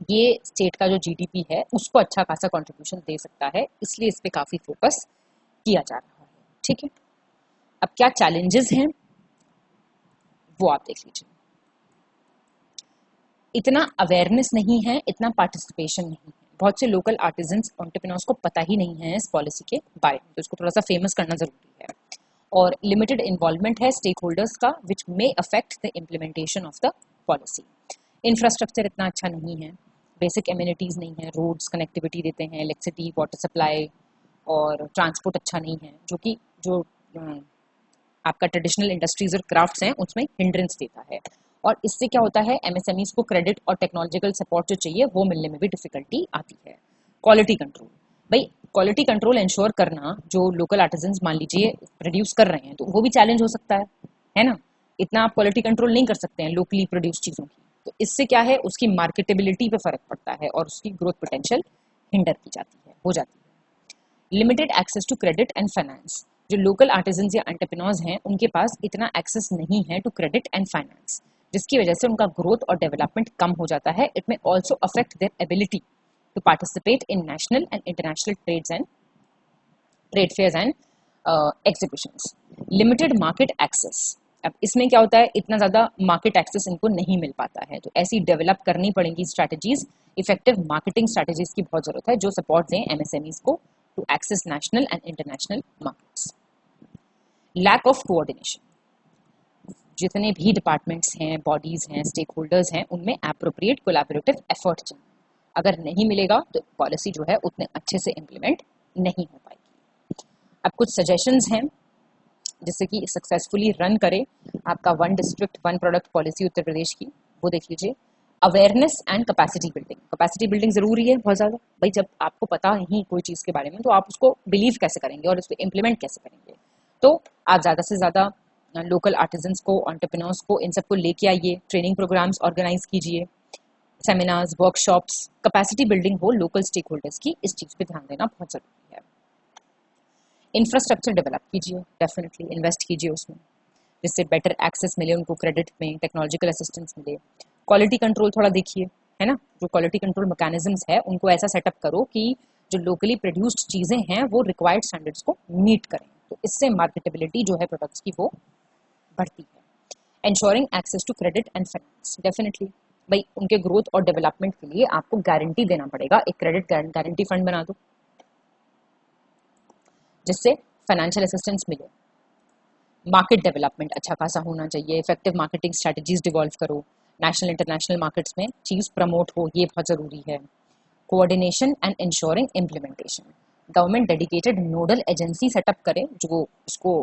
ये स्टेट का जो जीडीपी है उसको अच्छा खासा कंट्रीब्यूशन दे सकता है, इसलिए इस पे काफ़ी फोकस किया जा रहा है। ठीक है, अब क्या चैलेंजेस हैं वो आप देख लीजिए। इतना अवेयरनेस नहीं है, इतना पार्टिसिपेशन नहीं है, बहुत से लोकल आर्टिजन्स एंटरप्रेन्योर्स को पता ही नहीं है इस पॉलिसी के बारे में, तो इसको थोड़ा सा फेमस करना जरूरी है। और लिमिटेड इन्वॉल्वमेंट है स्टेक होल्डर्स का which may affect the implementation of the policy. Infrastructure इतना अच्छा नहीं है, बेसिक एम्यूनिटीज़ नहीं है, रोड्स कनेक्टिविटी देते हैं, इलेक्ट्रिसिटी, वाटर सप्लाई और ट्रांसपोर्ट अच्छा नहीं है, जो कि जो आपका ट्रेडिशनल इंडस्ट्रीज और क्राफ्ट्स हैं उसमें हिंड्रेंस देता है। और इससे क्या होता है, एमएसएमईज को क्रेडिट और टेक्नोलॉजिकल सपोर्ट जो चाहिए वो मिलने में भी डिफिकल्टी आती है। क्वालिटी कंट्रोल, भाई क्वालिटी कंट्रोल इंश्योर करना, जो लोकल आर्टिजन्स मान लीजिए प्रोड्यूस कर रहे हैं तो वो भी चैलेंज हो सकता है ना, इतना आप क्वालिटी कंट्रोल नहीं कर सकते हैं लोकली प्रोड्यूस चीज़ों की, तो इससे क्या है उसकी मार्केटेबिलिटी पे फर्क पड़ता है और उसकी ग्रोथ पोटेंशियल हिंडर की जाती है, हो जाती है। Limited access to credit and finance, जो लोकल आर्टिजन्स या एंटरप्रेन्योर्स हैं उनके पास इतना एक्सेस नहीं है टू क्रेडिट एंड फाइनेंस, जिसकी वजह से उनका ग्रोथ और डेवलपमेंट कम हो जाता है। It may also affect their ability to participate in national and international trade fairs and exhibitions. Limited market access, अब इसमें क्या होता है, इतना ज़्यादा मार्केट एक्सेस इनको नहीं मिल पाता है, तो ऐसी डेवलप करनी पड़ेंगी स्ट्रैटेजीज, इफेक्टिव मार्केटिंग स्ट्रैटेजीज की बहुत ज़रूरत है जो सपोर्ट दें एमएसएमईज को to access national and international markets. Lack of coordination, जितने भी डिपार्टमेंट्स हैं, बॉडीज हैं, स्टेक होल्डर्स हैं, उनमें एप्रोप्रिएट कोलैबोरेटिव एफर्ट चाहिए, अगर नहीं मिलेगा तो पॉलिसी जो है उतने अच्छे से इम्प्लीमेंट नहीं हो पाएगी। अब कुछ सजेशंस हैं जिससे कि सक्सेसफुली रन करे आपका one district one product policy Uttar Pradesh की, वो देख लीजिए। Awareness and capacity building, capacity building जरूरी है बहुत ज़्यादा, भाई जब आपको पता नहीं कोई चीज़ के बारे में तो आप उसको बिलीव कैसे करेंगे और उसको इम्प्लीमेंट कैसे करेंगे, तो आप ज़्यादा से ज़्यादा लोकल आर्टिजन्स को, एंटरप्रेन्योर्स को, इन सबको लेके आइए, ट्रेनिंग प्रोग्राम्स ऑर्गेनाइज कीजिए, सेमिनार्स, वर्कशॉप्स, कैपेसिटी बिल्डिंग हो लोकल स्टेक होल्डर्स की, इस चीज़ पे ध्यान देना बहुत ज़रूरी है। इंफ्रास्ट्रक्चर डेवलप कीजिए, डेफिनेटली इन्वेस्ट कीजिए उसमें, जिससे बेटर एक्सेस मिले उनको क्रेडिट में, टेक्नोलॉजिकल असिस्टेंस मिले। क्वालिटी कंट्रोल थोड़ा देखिए, है ना, जो क्वालिटी कंट्रोल मैकेनिज्म्स है उनको ऐसा सेटअप करो कि जो लोकली प्रोड्यूस्ड चीज़ें हैं वो रिक्वायर्ड स्टैंडर्ड्स को मीट करें, तो इससे मार्केटेबिलिटी जो है प्रोडक्ट्स की वो बढ़ती है। Ensuring access to credit and finance, definitely भाई उनके ग्रोथ और डेवलपमेंट के लिए आपको गारंटी देना पड़ेगा, एक क्रेडिट गारंटी फंड बना दो जिससे फाइनेंशियल असिस्टेंस मिले। मार्केट डेवलपमेंट अच्छा खासा होना चाहिए, इफेक्टिव मार्केटिंग स्ट्रेटजीज डिवॉल्व करो, नेशनल इंटरनेशनल मार्केट्स में चीज़ प्रमोट हो, ये बहुत ज़रूरी है। Coordination and ensuring implementation, government dedicated nodal agency setup करे, जो इसको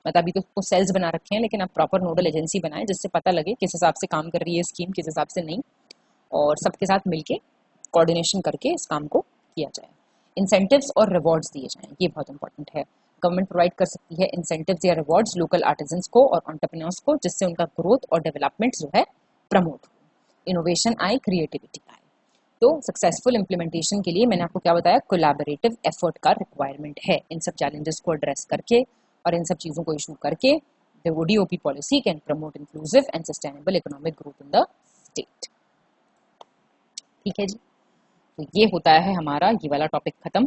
मतलब अभी तो उसको सेल्स बना रखे हैं लेकिन आप प्रॉपर नोडल एजेंसी बनाएं जिससे पता लगे किस हिसाब से काम कर रही है स्कीम, किस हिसाब से नहीं, और सबके साथ मिलके कोऑर्डिनेशन करके इस काम को किया जाए। इंसेंटिव्स और रिवॉर्ड्स दिए जाएं, ये बहुत इंपॉर्टेंट है। गवर्नमेंट प्रोवाइड कर सकती है इंसेंटिव्स या रिवॉर्ड्स लोकल आर्टिजन्स को और एंटरप्रेन्योर्स को, जिससे उनका ग्रोथ और डेवलपमेंट जो है प्रमोट हो, इनोवेशन आए, क्रिएटिविटी आए। तो सक्सेसफुल इम्प्लीमेंटेशन के लिए मैंने आपको क्या बताया, कोलैबोरेटिव एफर्ट का रिक्वायरमेंट है। इन सब चैलेंजेस को एड्रेस करके और इन सब चीज़ों को इशू करके the ODOP policy can promote inclusive and sustainable economic growth in the state. ठीक है जी, तो ये होता है हमारा ये वाला टॉपिक खत्म।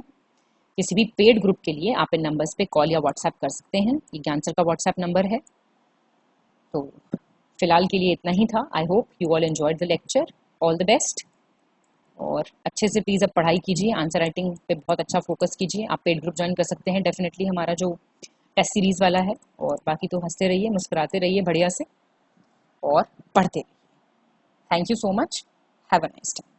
किसी भी पेड ग्रुप के लिए आप इन नंबर्स पे कॉल या व्हाट्सएप कर सकते हैं, ये ज्ञानसर का व्हाट्सएप नंबर है। तो फिलहाल के लिए इतना ही था। आई hope you all enjoyed the lecture, all the best. और और अच्छे से प्लीज़ अब पढ़ाई कीजिए, आंसर राइटिंग पे बहुत अच्छा फोकस कीजिए। आप पेड ग्रुप ज्वाइन कर सकते हैं डेफिनेटली, हमारा जो टेस्ट सीरीज़ वाला है। और बाकी तो हंसते रहिए, मुस्कुराते रहिए बढ़िया से और पढ़ते रहिए। Thank you so much, have a nice day.